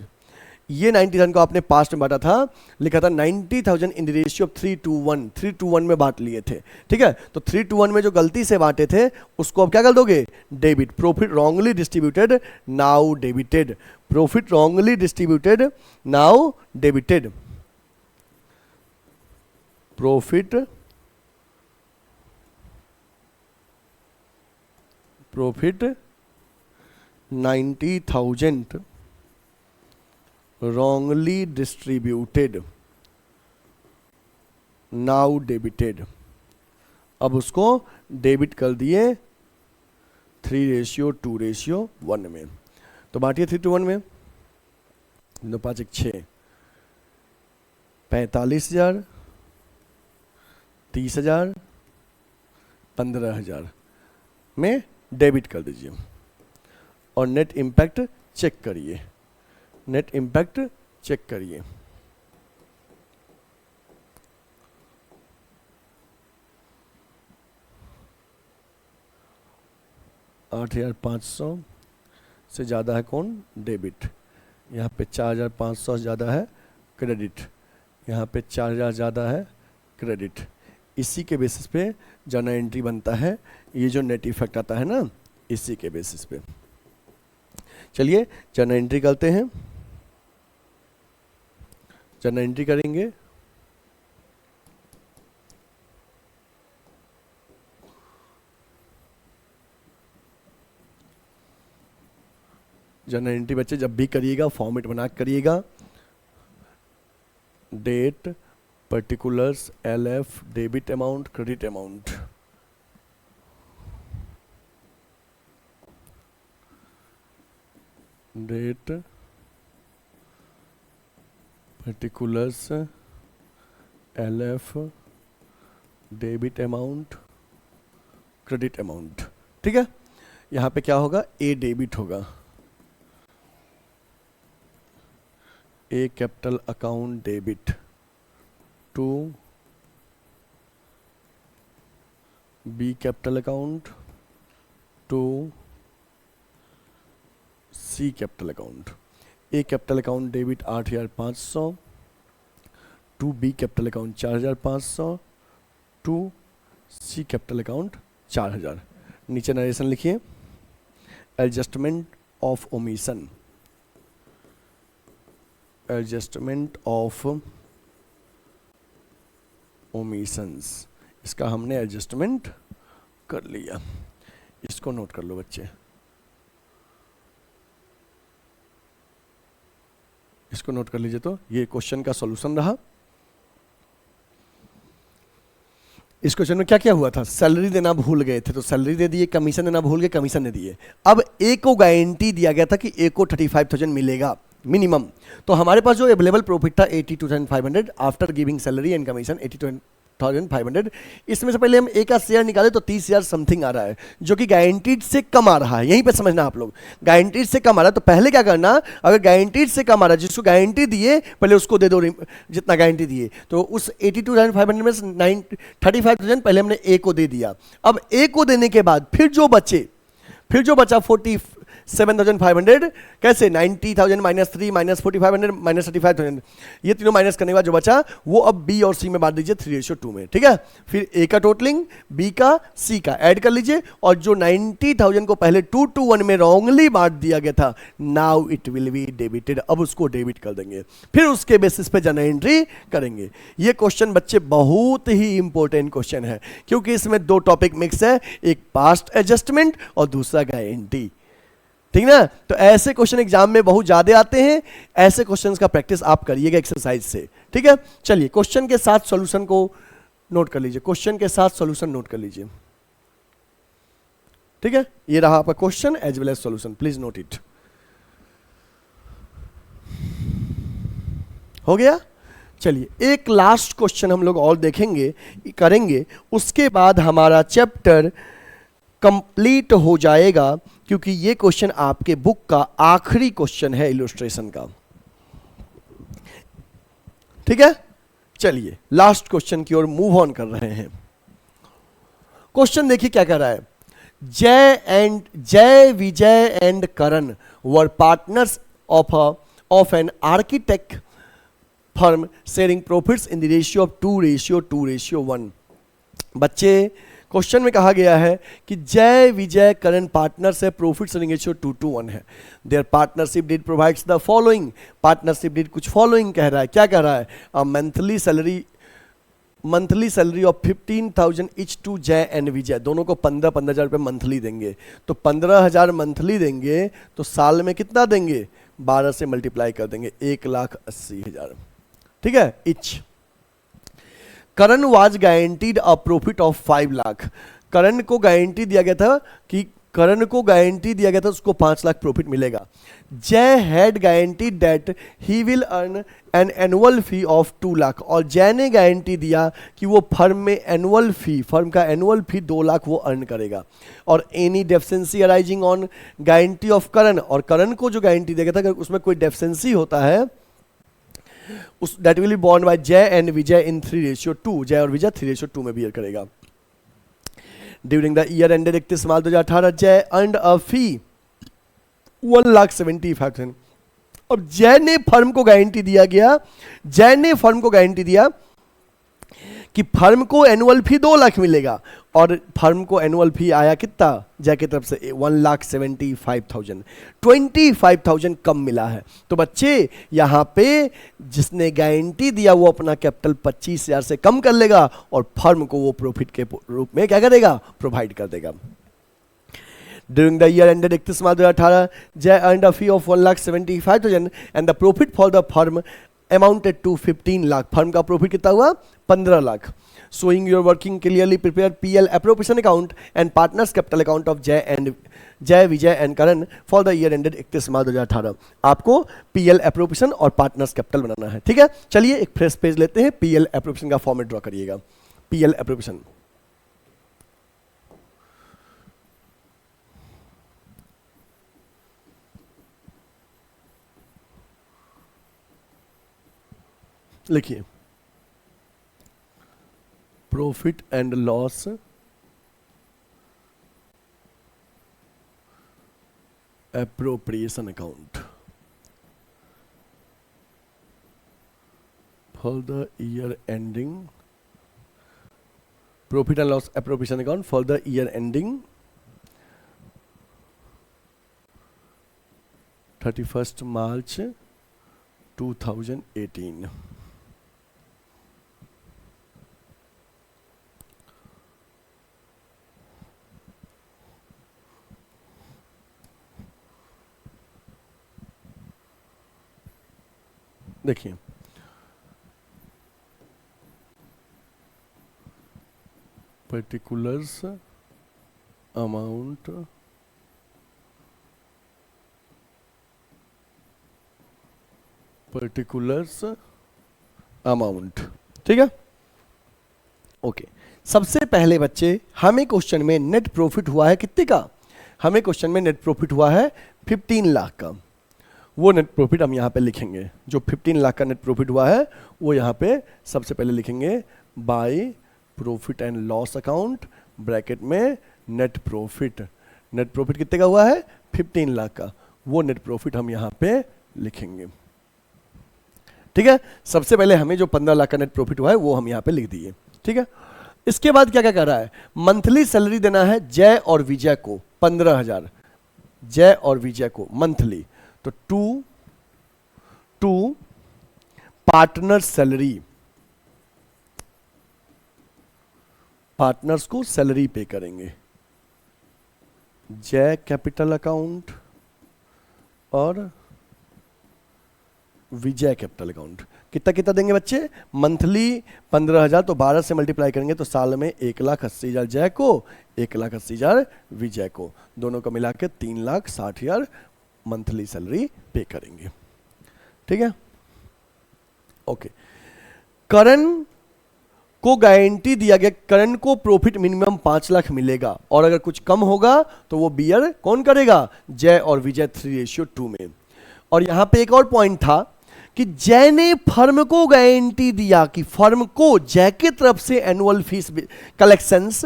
ये 90,000 को आपने पास्ट में बांटा था, लिखा था 90,000 इन द रेशियो ऑफ 3:1, 3:1 में बांट लिए थे। ठीक है, तो 3:1 में जो गलती से बांटे थे उसको अब क्या कर दोगे, debit. Profit wrongly distributed now debited, profit wrongly distributed now debited. Profit 90,000 wrongly distributed now debited। अब उसको डेबिट कर दिए 3:2:1 में। तो बांटिए 3:1 में, 2 5 1 6, 45,000, 30,000, 15,000 में डेबिट कर दीजिए और नेट इम्पैक्ट चेक करिए, नेट इम्पैक्ट चेक करिए। $8,500 से ज़्यादा है कौन, डेबिट। यहाँ पे 4,500 से ज़्यादा है क्रेडिट, यहाँ पे 4,000 ज़्यादा है क्रेडिट। इसी के बेसिस पे जर्नल एंट्री बनता है, ये जो नेट इफेक्ट आता है ना, इसी के बेसिस पे। चलिए जर्नल एंट्री करते हैं, जर्नल एंट्री करेंगे। जर्नल एंट्री बच्चे जब भी करिएगा फॉर्मेट बना करिएगा, date, particulars, LF, debit amount, credit amount. Date, particulars, LF, debit amount, credit amount, ठीक है। यहां पे क्या होगा, ए डेबिट होगा, A capital account debit to B capital account to C capital account. A capital account debit 8,500 to B capital account 4,500 to C capital account 4,000। नीचे narration लिखिए, adjustment of omission, adjustment of omissions, इसका हमने adjustment कर लिया। इसको note कर लो बच्चे, इसको नोट कर लीजिए। तो ये क्वेश्चन का सॉल्यूशन रहा। इस क्वेश्चन में क्या क्या हुआ था, सैलरी देना भूल गए थे तो सैलरी दे दिए, कमीशन देना भूल गए, कमीशन दे दिए। अब ए को गारंटी दिया गया था कि ए को 35,000 मिलेगा मिनिमम। तो हमारे पास जो अवेलेबल प्रॉफिट था 82,500 after giving salary and commission 82,500। इसमें से पहले हम ए का शेयर निकाले तो 30,000 समथिंग आ रहा है, जो कि गारंटीड से कम आ रहा है। यहीं पे समझना आप लोग, गारंटीड से कम आ रहा है। तो पहले क्या करना, अगर गारंटीड से कम आ रहा है, जिसको गारंटी दिए पहले उसको दे दो जितना गारंटी दिए। तो उस 82,500 में 35,000 पहले हमने ए को दे दिया। अब ए को देने के बाद फिर जो बचा 47,500, कैसे 90,000 माइनस 3 माइनस 4,500 माइनस 35,000, ये तीनों माइनस करने के बाद जो बचा वो अब बी और सी में बांट दीजिए 3:2 में, ठीक है। फिर ए का टोटलिंग, बी का, सी का ऐड कर लीजिए, और जो 90,000 को पहले 2 to 1 में रॉन्गली बांट दिया गया था, now it will be debited, अब उसको डेबिट कर देंगे। फिर उसके बेसिस पे जनरल एंट्री करेंगे। ये क्वेश्चन बच्चे बहुत ही इंपॉर्टेंट क्वेश्चन है, क्योंकि इसमें दो टॉपिक मिक्स है, एक पास्ट एडजस्टमेंट और दूसरा गारंटी, ठीक ना। तो ऐसे क्वेश्चन एग्जाम में बहुत ज्यादा आते हैं, ऐसे क्वेश्चंस का प्रैक्टिस आप करिएगा एक्सरसाइज से, ठीक है। चलिए क्वेश्चन के साथ सॉल्यूशन को नोट कर लीजिए, क्वेश्चन के साथ सॉल्यूशन नोट कर लीजिए, ठीक है। ये रहा आपका question as well as solution, please note it. हो गया। चलिए एक लास्ट क्वेश्चन हम लोग और देखेंगे, करेंगे, उसके बाद हमारा चैप्टर कंप्लीट हो जाएगा, क्योंकि ये क्वेश्चन आपके बुक का आखिरी क्वेश्चन है इलस्ट्रेशन का, ठीक है। चलिए लास्ट क्वेश्चन की ओर मूव ऑन कर रहे हैं। क्वेश्चन देखिए क्या कर रहा है, Jay Vijay and Karan were partners of an architect firm sharing profits in the ratio of 2:1। बच्चे क्वेश्चन में कहा गया है कि जय विजय करण पार्टनर्स है, प्रॉफिट शेयरिंग रेशियो 2:1 है। Their partnership deed provides the following, partnership deed कुछ फॉलोइंग कह रहा है। क्या कह रहा है, monthly salary of 15,000 each to Jay and Vijay, दोनों को 15,000 रुपये मंथली देंगे। तो 15,000 मंथली देंगे तो साल में कितना देंगे, 12 से मल्टीप्लाई कर देंगे, 1,80,000, ठीक है, each. Karan was guaranteed a profit of 5 lakh, Karan को गारंटी दिया गया था कि उसको 5 लाख प्रॉफिट मिलेगा। जय had guaranteed that he will earn an annual fee of 2 lakh, और जय ने गारंटी दिया कि वो फर्म का एनुअल फी 2 लाख वो अर्न करेगा। और any deficiency arising on guarantee of Karan, और करण को जो गारंटी दिया गया था अगर उसमें कोई डेफिशिएंसी होता है उस that will be borne by Jay and Vijay in 3:2, Jay और विजय 3:2 में बियर करेगा। During the year ended 31 March 2018 Jay earned a फी 1,75,000। अब जय ने फर्म को गारंटी दिया कि फर्म को एनुअल फी 2 लाख मिलेगा, और फर्म को एनुअल फी आया कितना, जय की तरफ से 1,75,000, 25,000 कम मिला है। तो बच्चे यहाँ पे जिसने गारंटी दिया वो अपना कैपिटल 25,000 से कम कर लेगा, और फर्म को वो प्रॉफिट के रूप में क्या करेगा, प्रोवाइड कर देगा। During the year ended 31 March 2018, Jay earned a fee of 1,75,000 and the profit for the firm amounted to 15 lakh. Firm का प्रॉफिट कितना हुआ, 15 lakh. Showing your working clearly prepared PL appropriation account and partners capital account of Jay Vijay and Karan for the year ended 31 March 2018। आपको PL appropriation और partners capital बनाना है, ठीक है। चलिए एक फ्रेश पेज लेते हैं, PL एप्रोप्रिएशन का फॉर्मेट ड्रॉ करिएगा। PL एप्रोप्रिएशन, लिखिए profit and loss appropriation account for the year ending, profit and loss appropriation account for the year ending 31 March 2018। देखिए पर्टिकुलर्स अमाउंट पर्टिकुलर्स अमाउंट, ठीक है। Okay, सबसे पहले बच्चे हमें क्वेश्चन में नेट प्रॉफिट हुआ है कितने का, हमें क्वेश्चन में नेट प्रॉफिट हुआ है 15 लाख का। वो नेट प्रॉफिट हम यहाँ पे लिखेंगे, जो 15 लाख का नेट प्रॉफिट हुआ है वो यहाँ पे सबसे पहले लिखेंगे by profit and loss account bracket में नेट प्रॉफिट। नेट प्रॉफिट कितने का हुआ है 15 लाख का, वो नेट प्रॉफिट हम यहाँ पे लिखेंगे, ठीक है। सबसे पहले हमें जो 15 लाख का नेट प्रॉफिट हुआ है वो हम यहाँ पे लिख दिए, ठीक है। इसके बाद क्या क्या कर रहा है, मंथली सैलरी देना है जय और विजय को 15,000, जय और विजय को मंथली। तो टू पार्टनर सैलरी, पार्टनर्स को सैलरी पे करेंगे, जय कैपिटल अकाउंट और विजय कैपिटल अकाउंट। कितना कितना देंगे बच्चे, मंथली 15,000, तो 12 से मल्टीप्लाई करेंगे तो साल में 1,80,000 जय को, 1,80,000 विजय को, दोनों को मिला के 3,60,000 मंथली सैलरी पे करेंगे, ठीक है। ओके, करण को गारंटी दिया गया, करण को प्रॉफिट मिनिमम 5 लाख मिलेगा और अगर कुछ कम होगा तो वो बियर कौन करेगा, जय और विजय 3:2 में। और यहां पे एक और पॉइंट था कि जय ने फर्म को गारंटी दिया कि फर्म को जय की तरफ से एनुअल फीस कलेक्शंस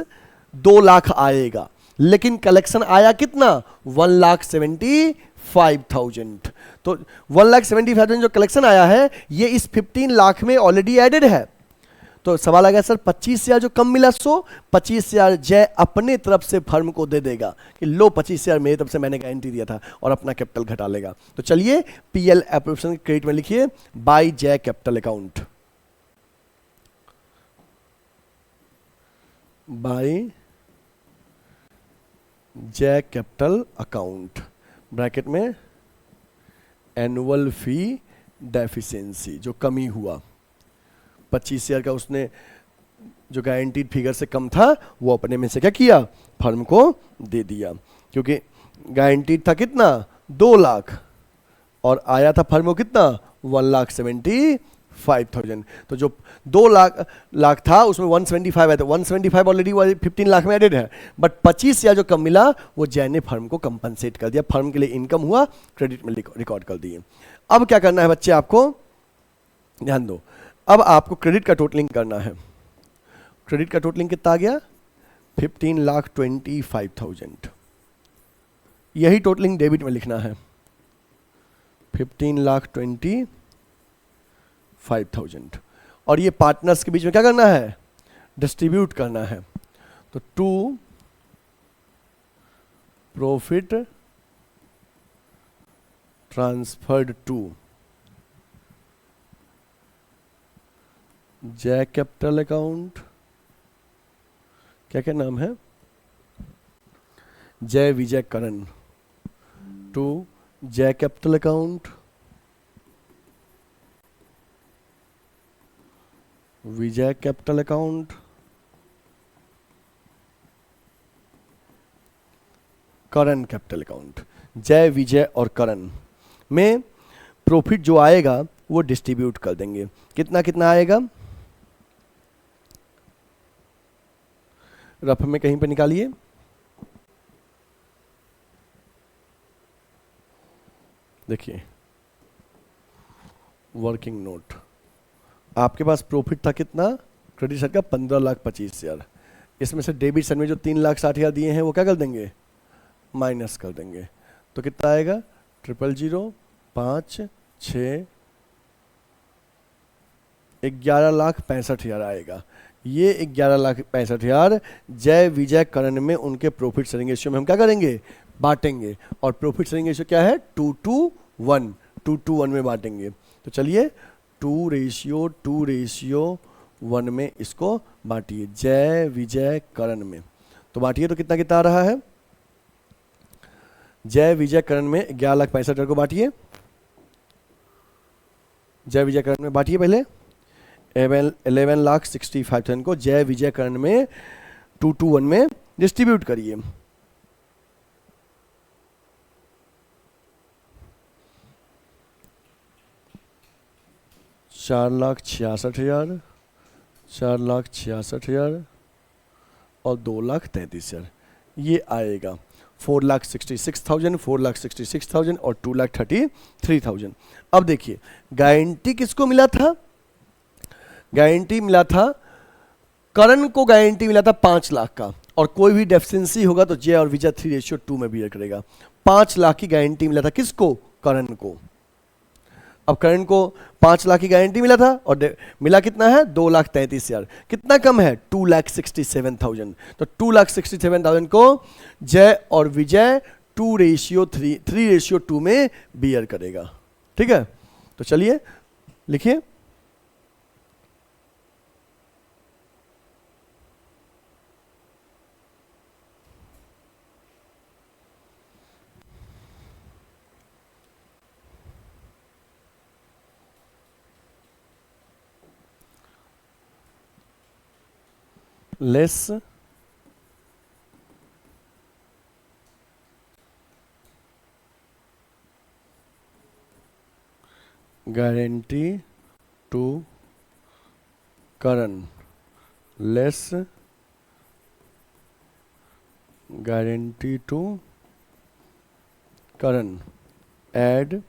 2 लाख आएगा, लेकिन कलेक्शन आया कितना 1,75,000। तो 1,75,000 जो कलेक्शन आया है ये इस 15 लाख में ऑलरेडी एडेड है। तो सवाल आ गया सर 25,000 जो कम मिला, सो 25,000 जय अपने तरफ से फर्म को दे देगा कि लो 25,000 मेरी तरफ से मैंने गारंटी दिया था, और अपना कैपिटल घटा लेगा। तो चलिए पीएल एप्रोप्रिएशन क्रेडिट में लिखिए बाय जय कैपिटल अकाउंट, बाय जय कैपिटल अकाउंट ब्रैकेट में एनुअल फी डेफिशिएंसी, जो कमी हुआ 25,000 का उसने जो गारंटीड फिगर से कम था वो अपने में से क्या किया, फर्म को दे दिया, क्योंकि गारंटीड था कितना 2 लाख और आया था फर्म को कितना 1,75,000। तो जो 2 लाख था उसमें 175 आया था, 175 ऑलरेडी 15 लाख में एडेड है, बट 25,000 जो कम मिला वो जय ने फर्म को कंपनसेट कर दिया, फर्म के लिए इनकम हुआ, क्रेडिट में रिकॉर्ड कर दिए। अब क्या करना है बच्चे, आपको ध्यान दो, अब आपको क्रेडिट का टोटलिंग करना है। क्रेडिट का टोटलिंग कितना आ गया 15,25,000, यही टोटलिंग डेबिट में लिखना है 15,25,000, और ये पार्टनर्स के बीच में क्या करना है, डिस्ट्रीब्यूट करना है। तो टू प्रॉफिट ट्रांसफर्ड टू जय कैपिटल अकाउंट, क्या क्या नाम है, जय विजय करण, टू जय कैपिटल अकाउंट विजय कैपिटल अकाउंट करण कैपिटल अकाउंट। जय विजय और करण में प्रॉफिट जो आएगा वो डिस्ट्रीब्यूट कर देंगे, कितना कितना आएगा, रफ में कहीं पे निकालिए, देखिए वर्किंग नोट आपके पास प्रॉफिट था कितना क्रेडिट साइड का 15,25,000। इसमें से डेबिट साइड में जो 3,60,000 दिए हैं वो क्या कर देंगे, माइनस कर देंगे। तो कितना आएगा 0,000,5,6 11,65,000 आएगा। ये 11,65,000 जय विजय करण में उनके प्रॉफिट शेयरिंग रेशियो में हम क्या करेंगे, बांटेंगे। और प्रॉफिट शेयरिंग रेशियो क्या है 2:1, 2:1 में बांटेंगे। तो चलिए 2:1 में इसको बांटिए जय विजय करण में। तो बांटिए तो कितना कितना आ रहा है, जय विजय करण में 11,65,000 को बांटिए, जय विजय करण में बांटिए पहले 11,65,000 को जय विजय करण में 2:1 में डिस्ट्रीब्यूट करिए। ₹4,66,000, 4,66,000 और 2,33,000 ये आएगा। 4,66,000, 4,66,000 और 2,33,000। अब देखिए गारंटी किसको मिला था, गारंटी मिला था करण को, गारंटी मिला था 5 लाख का। और कोई भी डेफिशिएंसी होगा तो जय और विजय 3:2 में बियर करेगा। 5 लाख की गारंटी मिला था किसको, करण को। अब करण को 5 लाख की गारंटी मिला था और मिला कितना है 2,33,000, कितना कम है 2,67,000। तो 2,67,000 को जय और विजय 3:2 में बियर करेगा। ठीक है, तो चलिए लिखिए less guarantee to Karan, less guarantee to Karan, add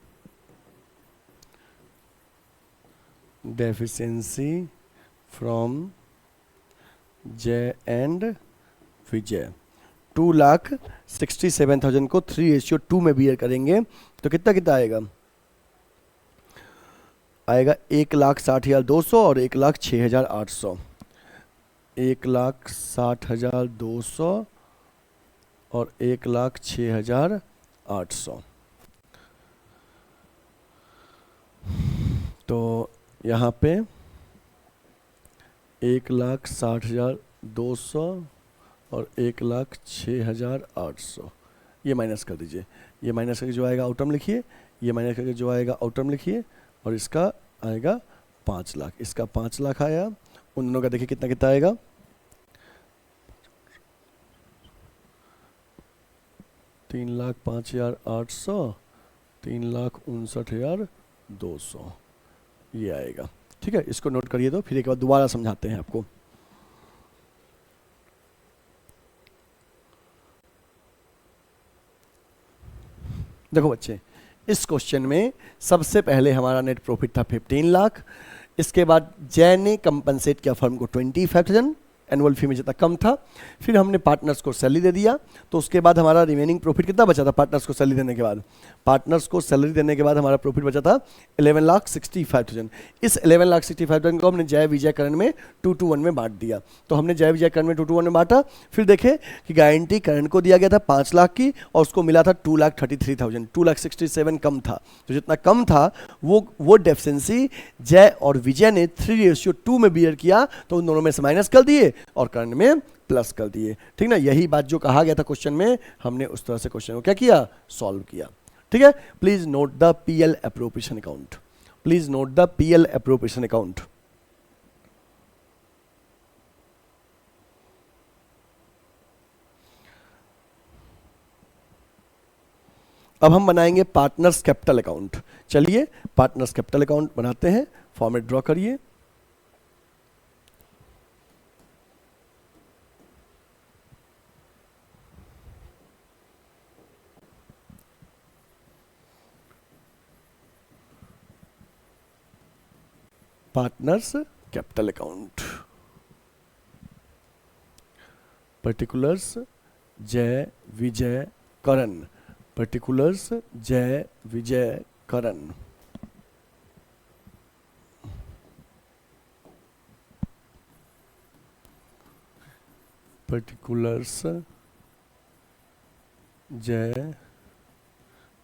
deficiency from Jay and Vijay. 2,67,000 को 3:2 में बियर करेंगे तो कितना कितना आएगा, आएगा 1,60,200 और 1,06,800, 1,60,200 और 1,06,800। तो यहाँ पे 1,60,200 और 1,06,800 ये माइनस कर दीजिए। ये माइनस करके जो आएगा आउटरम लिखिए, ये माइनस करके जो आएगा आउटरम लिखिए, और इसका आएगा 5 लाख, इसका 5 लाख आया। उन दोनों का देखिए कितना कितना आएगा, 3,05,800, 3,59,200 ये आएगा। ठीक है, इसको नोट करिए। तो फिर एक बार दोबारा समझाते हैं आपको। देखो बच्चे, इस क्वेश्चन में सबसे पहले हमारा नेट प्रॉफिट था 15 लाख। इसके बाद जय ने कंपनसेट किया फर्म को 25,000 एनुअल फी में जितना कम था। फिर हमने पार्टनर्स को सैलरी दे दिया। तो उसके बाद हमारा रिमेनिंग प्रॉफिट कितना बचा था पार्टनर्स को सैलरी देने के बाद, पार्टनर्स को सैलरी देने के बाद हमारा प्रॉफिट बचा था 11,65,000। इस 11,65,000 को हमने जय विजय करण में 2:1 में बांट दिया। तो हमने जय विजय करण में 2:1 में बांटा। फिर देखे कि गारंटी करण को दिया गया था 5 लाख की और उसको मिला था 2,33,000, 2,67,000 कम था। तो जितना कम था वो डेफिशिएंसी जय और विजय ने 3:2 में बियर किया। तो उन दोनों में से माइनस कर दिए और करण में प्लस कर दिए। ठीक ना, यही बात जो कहा गया था क्वेश्चन में, हमने उस तरह से क्वेश्चन को क्या किया, सॉल्व किया। ठीक है, please note the PL appropriation account, please note the PL appropriation account. अब हम बनाएंगे पार्टनर्स कैपिटल अकाउंट। चलिए पार्टनर्स कैपिटल अकाउंट बनाते हैं, फॉर्मेट ड्रॉ करिए। पार्टनर्स कैपिटल अकाउंट, पर्टिकुलर्स जय विजय करण, पर्टिकुलर्स जय विजय करण, पर्टिकुलर्स जय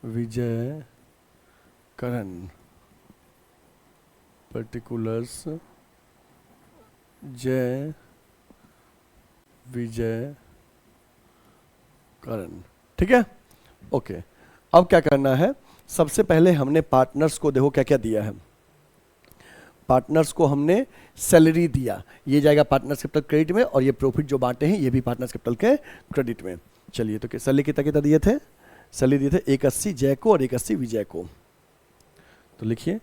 विजय करण, पर्टिकुलर्स जय विजय करण। ठीक है, ओके। अब क्या करना है, सबसे पहले हमने पार्टनर्स को देखो क्या क्या दिया है। पार्टनर्स को हमने सैलरी दिया, ये जाएगा पार्टनर्स कैपिटल क्रेडिट में, और ये प्रॉफिट जो बांटे हैं ये भी पार्टनर्स कैपिटल के क्रेडिट में। चलिए, तो सैलरी कितना कितना दिए थे, सैलरी दिए थे 180 जय को और 180 विजय को। तो लिखिए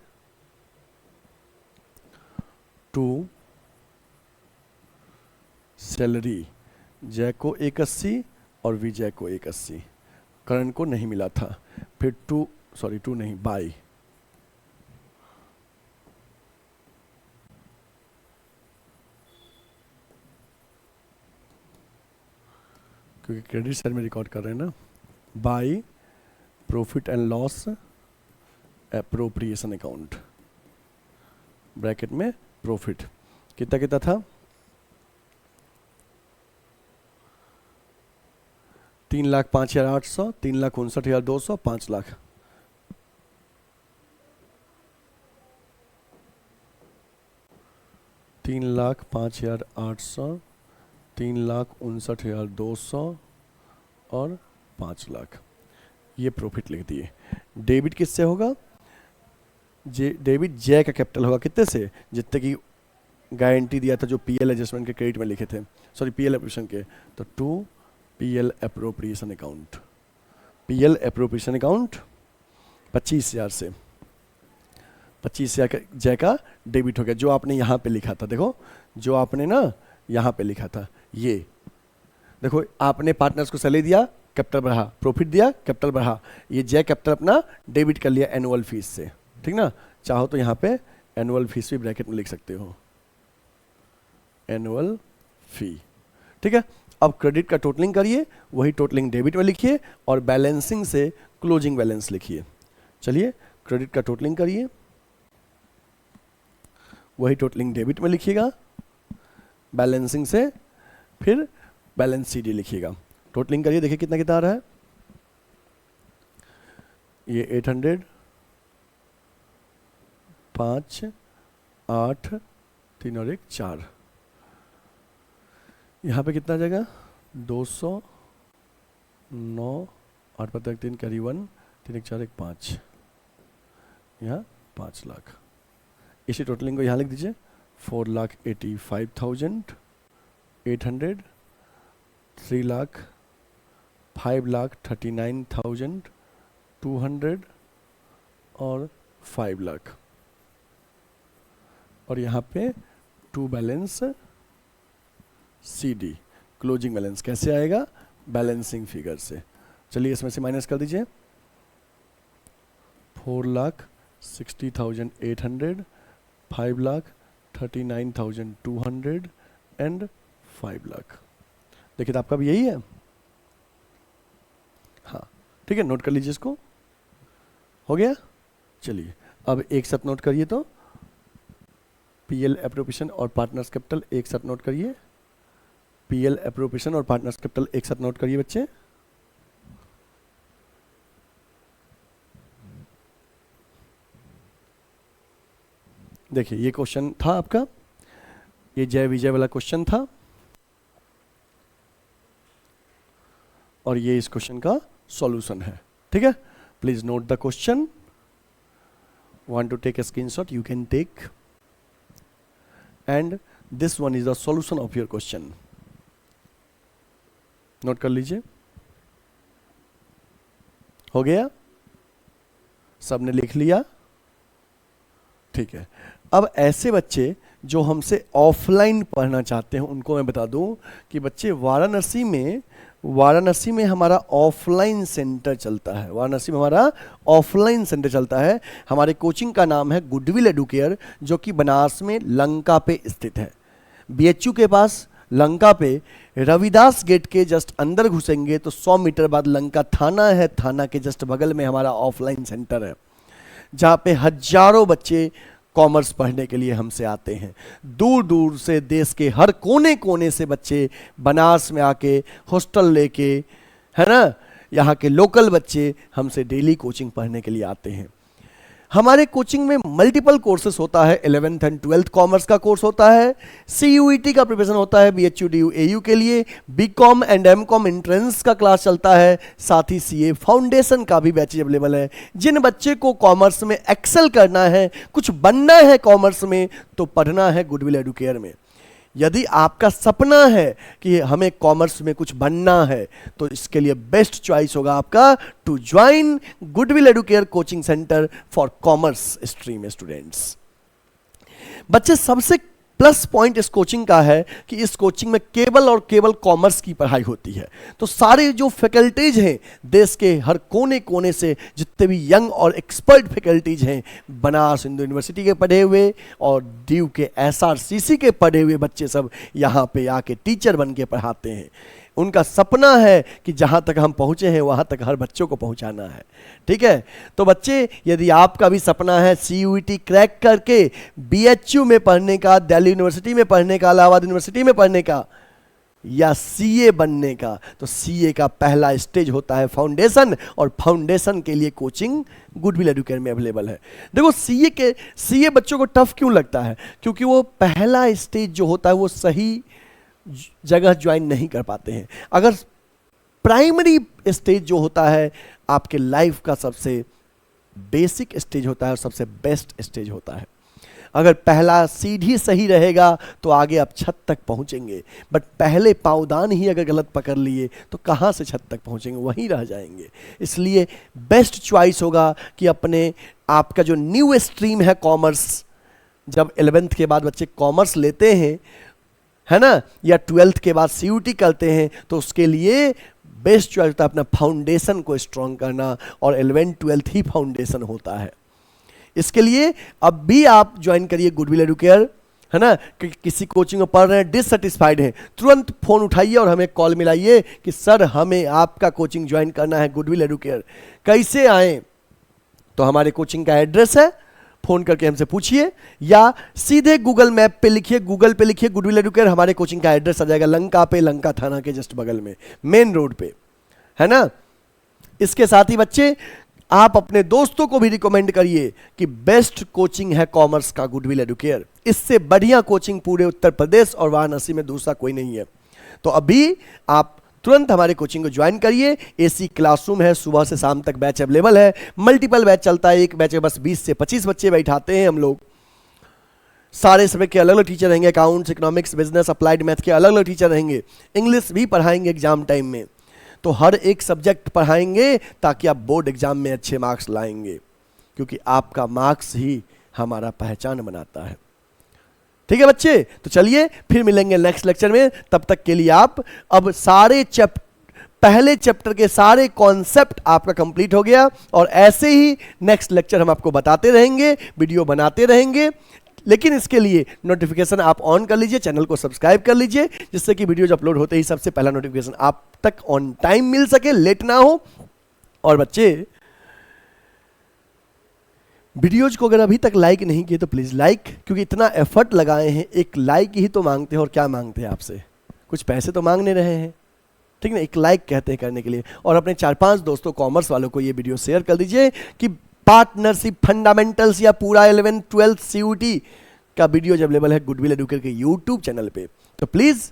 टू सैलरी, जय को 180 और विजय को 180, करण को नहीं मिला था। फिर टू नहीं, बाई क्योंकि क्रेडिट साइड में रिकॉर्ड कर रहे हैं ना, by profit and loss appropriation account, bracket में प्रॉफिट कितना कितना था, 3,05,800, 3,59,200, 5 लाख। तीन लाख 5,800, 3,59,200 और 5 लाख, ये प्रॉफिट लिख दिए। डेबिट किससे होगा, डेबिट जय का कैपिटल होगा, कितने से, जितने की गारंटी दिया था जो पीएल एडजस्टमेंट के क्रेडिट में लिखे थे, सॉरी पीएल एप्रोप्रिएशन के। तो to PL appropriation account, PL appropriation account 25,000 से, 25,000 जय का डेबिट हो गया, जो आपने यहाँ पे लिखा था। देखो जो आपने ना यहाँ पे लिखा था, ये देखो आपने पार्टनर्स को सैलरी दिया, कैपिटल बढ़ा, प्रॉफिट दिया, कैपिटल बढ़ा, ये जय कैपिटल अपना डेबिट कर लिया एनुअल फीस से। ठीक ना, चाहो तो यहाँ पे एनुअल फीस भी ब्रैकेट में लिख सकते हो, एनुअल फी। ठीक है, अब क्रेडिट का टोटलिंग करिए, वही टोटलिंग डेबिट में लिखिए और बैलेंसिंग से क्लोजिंग बैलेंस लिखिए। चलिए, क्रेडिट का टोटलिंग करिए, वही टोटलिंग डेबिट में लिखिएगा, बैलेंसिंग से फिर बैलेंस सीडी लिखिएगा। टोटलिंग करिए, देखिए कितना कितना आ रहा है, ये 800, 5, 8, 3 और 1 4, यहाँ पे कितना आ जाएगा 200, 9, 8 पता 3 कैरी 1, 3 1 4 1 5, यहाँ 5 लाख। इसी टोटलिंग को यहाँ लिख दीजिए, 4,85,800, 3 लाख, 5,39,200 और 5 लाख, और यहाँ पे to balance CD, closing balance कैसे आएगा, बैलेंसिंग फिगर से। चलिए इसमें से माइनस कर दीजिए, 4,60,800, 5,39,200 एंड 5 लाख। देखिए तो आपका भी यही है, हाँ ठीक है, नोट कर लीजिए इसको, हो गया। चलिए अब एक साथ नोट करिए, तो पीएल एप्रोप्रिएशन और पार्टनर्स कैपिटल एक साथ नोट करिए, पीएल एप्रोप्रिएशन और पार्टनर्स कैपिटल एक साथ नोट करिए बच्चे। देखिए ये क्वेश्चन था आपका, ये जय विजय वाला क्वेश्चन था, और ये इस क्वेश्चन का सॉल्यूशन है। ठीक है, please note the question, want to take a screenshot you can take, and this one is the solution of your question. Note कर लीजिए, हो गया, सबने लिख लिया। ठीक है, अब ऐसे बच्चे जो हमसे ऑफलाइन पढ़ना चाहते हैं उनको मैं बता दूं कि बच्चे वाराणसी में हमारा ऑफलाइन सेंटर चलता है। वाराणसी में हमारा ऑफलाइन सेंटर चलता है। हमारे कोचिंग का नाम है गुडविल एडुकेयर, जो कि बनारस में लंका पे स्थित है। बीएचयू के पास लंका पे रविदास गेट के जस्ट अंदर घुसेंगे तो 100 मीटर बाद लंका थाना है। थाना के जस्ट बगल में हमारा ऑफलाइन सेंटर है, जहाँ पे हजारों बच्चे कॉमर्स पढ़ने के लिए हमसे आते हैं। दूर दूर से देश के हर कोने कोने से बच्चे बनारस में आके हॉस्टल लेके, है ना, यहाँ के लोकल बच्चे हमसे डेली कोचिंग पढ़ने के लिए आते हैं। हमारे कोचिंग में मल्टीपल कोर्सेस होता है। 11th एंड 12th कॉमर्स का कोर्स होता है, CUET का प्रिपरेशन होता है BHU DU AU के लिए, BCom एंड MCom एंट्रेंस का क्लास चलता है, साथ ही CA फाउंडेशन का भी बैचेज अवेलेबल है। जिन बच्चे को कॉमर्स में एक्सेल करना है, कुछ बनना है कॉमर्स में, तो पढ़ना है गुडविल एडुकेयर में। यदि आपका सपना है कि हमें कॉमर्स में कुछ बनना है, तो इसके लिए बेस्ट चॉइस होगा आपका to join Goodwill Educare coaching centre for commerce stream students. बच्चे, सबसे प्लस पॉइंट इस कोचिंग का है कि इस कोचिंग में केवल और केवल कॉमर्स की पढ़ाई होती है। तो सारे जो फैकल्टीज हैं देश के हर कोने कोने से, जितने भी यंग और एक्सपर्ट फैकल्टीज हैं, बनारस हिंदू यूनिवर्सिटी के पढ़े हुए और ड्यू के SRCC के पढ़े हुए बच्चे सब यहाँ पे आके टीचर बन के पढ़ाते हैं। उनका सपना है कि जहाँ तक हम पहुँचे हैं वहाँ तक हर बच्चों को पहुँचाना है। ठीक है, तो बच्चे, यदि आपका भी सपना है CUET क्रैक करके BHU में पढ़ने का, दिल्ली यूनिवर्सिटी में पढ़ने का, इलाहाबाद यूनिवर्सिटी में पढ़ने का, या CA बनने का, तो CA का पहला स्टेज होता है फाउंडेशन, और फाउंडेशन के लिए कोचिंग गुडविल एडुकेयर में अवेलेबल है। देखो, CA बच्चों को टफ क्यों लगता है? क्योंकि वो पहला स्टेज जो होता है वो सही जगह ज्वाइन नहीं कर पाते हैं। अगर प्राइमरी स्टेज जो होता है आपके लाइफ का सबसे बेसिक स्टेज होता है और सबसे बेस्ट स्टेज होता है। अगर पहला सीढ़ी सही रहेगा तो आगे आप छत तक पहुंचेंगे, बट पहले पावदान ही अगर गलत पकड़ लिए तो कहाँ से छत तक पहुंचेंगे, वहीं रह जाएंगे। इसलिए बेस्ट चॉइस होगा कि अपने आपका जो न्यू स्ट्रीम है कॉमर्स, जब 11th के बाद बच्चे कॉमर्स लेते हैं, है ना, या 12th के बाद CUET करते हैं, तो उसके लिए बेस्ट चॉइस होता है अपना फाउंडेशन को स्ट्रॉन्ग करना, और 11th 12th ही फाउंडेशन होता है। इसके लिए अब भी आप ज्वाइन करिए गुडविल एडुकेयर, है ना। किसी कोचिंग में पढ़ रहे हैं, डिससेटिस्फाइड हैं, तुरंत फोन उठाइए और हमें कॉल मिलाइए कि सर हमें आपका कोचिंग ज्वाइन करना है गुडविल एडुकेयर। कैसे आएँ? तो हमारे कोचिंग का एड्रेस है, फोन करके हमसे पूछिए, या सीधे गूगल मैप पे लिखिए, गूगल पे लिखिए गुडविल एडुकेयर, हमारे कोचिंग का एड्रेस आ जाएगा लंका पे, लंका थाना के जस्ट बगल में, मेन रोड पे, है ना। इसके साथ ही बच्चे, आप अपने दोस्तों को भी रिकमेंड करिए कि बेस्ट कोचिंग है कॉमर्स का गुडविल एडुकेयर। इससे बढ़िया कोचिंग पूरे उत्तर प्रदेश और वाराणसी में दूसरा कोई नहीं है। तो अभी आप तुरंत हमारे कोचिंग को ज्वाइन करिए। AC क्लासरूम है, सुबह से शाम तक बैच अवेलेबल है, मल्टीपल बैच चलता है। एक बैच में बस 20 से 25 बच्चे बैठाते हैं हम लोग। सारे समय के अलग अलग टीचर रहेंगे, accounts, economics, business, applied math के अलग अलग टीचर रहेंगे। इंग्लिश भी पढ़ाएंगे एग्जाम टाइम में, तो हर एक सब्जेक्ट पढ़ाएंगे ताकि आप बोर्ड एग्जाम में अच्छे मार्क्स लाएंगे, क्योंकि आपका मार्क्स ही हमारा पहचान बनाता है। ठीक है बच्चे, तो चलिए फिर मिलेंगे नेक्स्ट लेक्चर में। तब तक के लिए आप अब सारे पहले चैप्टर के सारे कॉन्सेप्ट आपका कंप्लीट हो गया, और ऐसे ही नेक्स्ट लेक्चर हम आपको बताते रहेंगे, वीडियो बनाते रहेंगे। लेकिन इसके लिए नोटिफिकेशन आप ऑन कर लीजिए, चैनल को सब्सक्राइब कर लीजिए, जिससे कि वीडियोज अपलोड होते ही सबसे पहला नोटिफिकेशन आप तक ऑन टाइम मिल सके, लेट ना हो। और बच्चे, वीडियोज को अगर अभी तक लाइक नहीं किए तो प्लीज़ लाइक, क्योंकि इतना एफर्ट लगाए हैं, एक लाइक ही तो मांगते हैं। और क्या मांगते हैं आपसे? कुछ पैसे तो मांग नहीं रहे हैं, ठीक ना। एक लाइक कहते हैं करने के लिए। और अपने 4-5 दोस्तों कॉमर्स वालों को ये वीडियो शेयर कर दीजिए कि पार्टनरशिप, फंडामेंटल्स या पूरा 11th 12th CUET का वीडियो अवेलेबल है गुडविल एडुकेयर के यूट्यूब चैनल पे। तो please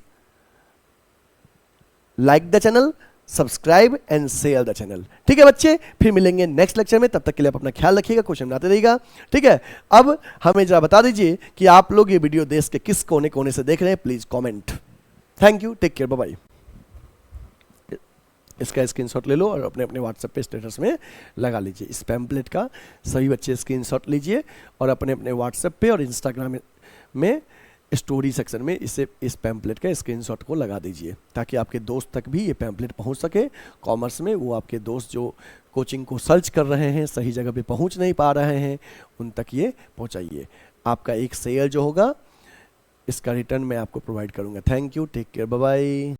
like the channel, subscribe and share the channel. ठीक है बच्चे, फिर मिलेंगे नेक्स्ट लेक्चर में। तब तक के लिए आप अपना ख्याल रखिएगा, क्वेश्चन बनाते रहिएगा। ठीक है, अब हमें जरा बता दीजिए कि आप लोग ये वीडियो देश के किस कोने कोने से देख रहे हैं, please comment. Thank you, take care, bye bye. इसका स्क्रीनशॉट ले लो और अपने अपने व्हाट्सएप पे स्टेटस में लगा लीजिए। इस पैम्पलेट का सभी बच्चे स्क्रीनशॉट लीजिए और अपने अपने व्हाट्सएप पे और इंस्टाग्राम में स्टोरी सेक्शन में इस पैम्पलेट का स्क्रीनशॉट को लगा दीजिए, ताकि आपके दोस्त तक भी ये पैम्पलेट पहुंच सके। कॉमर्स में वो आपके दोस्त जो कोचिंग को सर्च कर रहे हैं, सही जगह पे पहुंच नहीं पा रहे हैं, उन तक ये पहुंचाइए। आपका एक शेयर जो होगा इसका रिटर्न मैं आपको प्रोवाइड करूंगा। Thank you, take care, bye bye.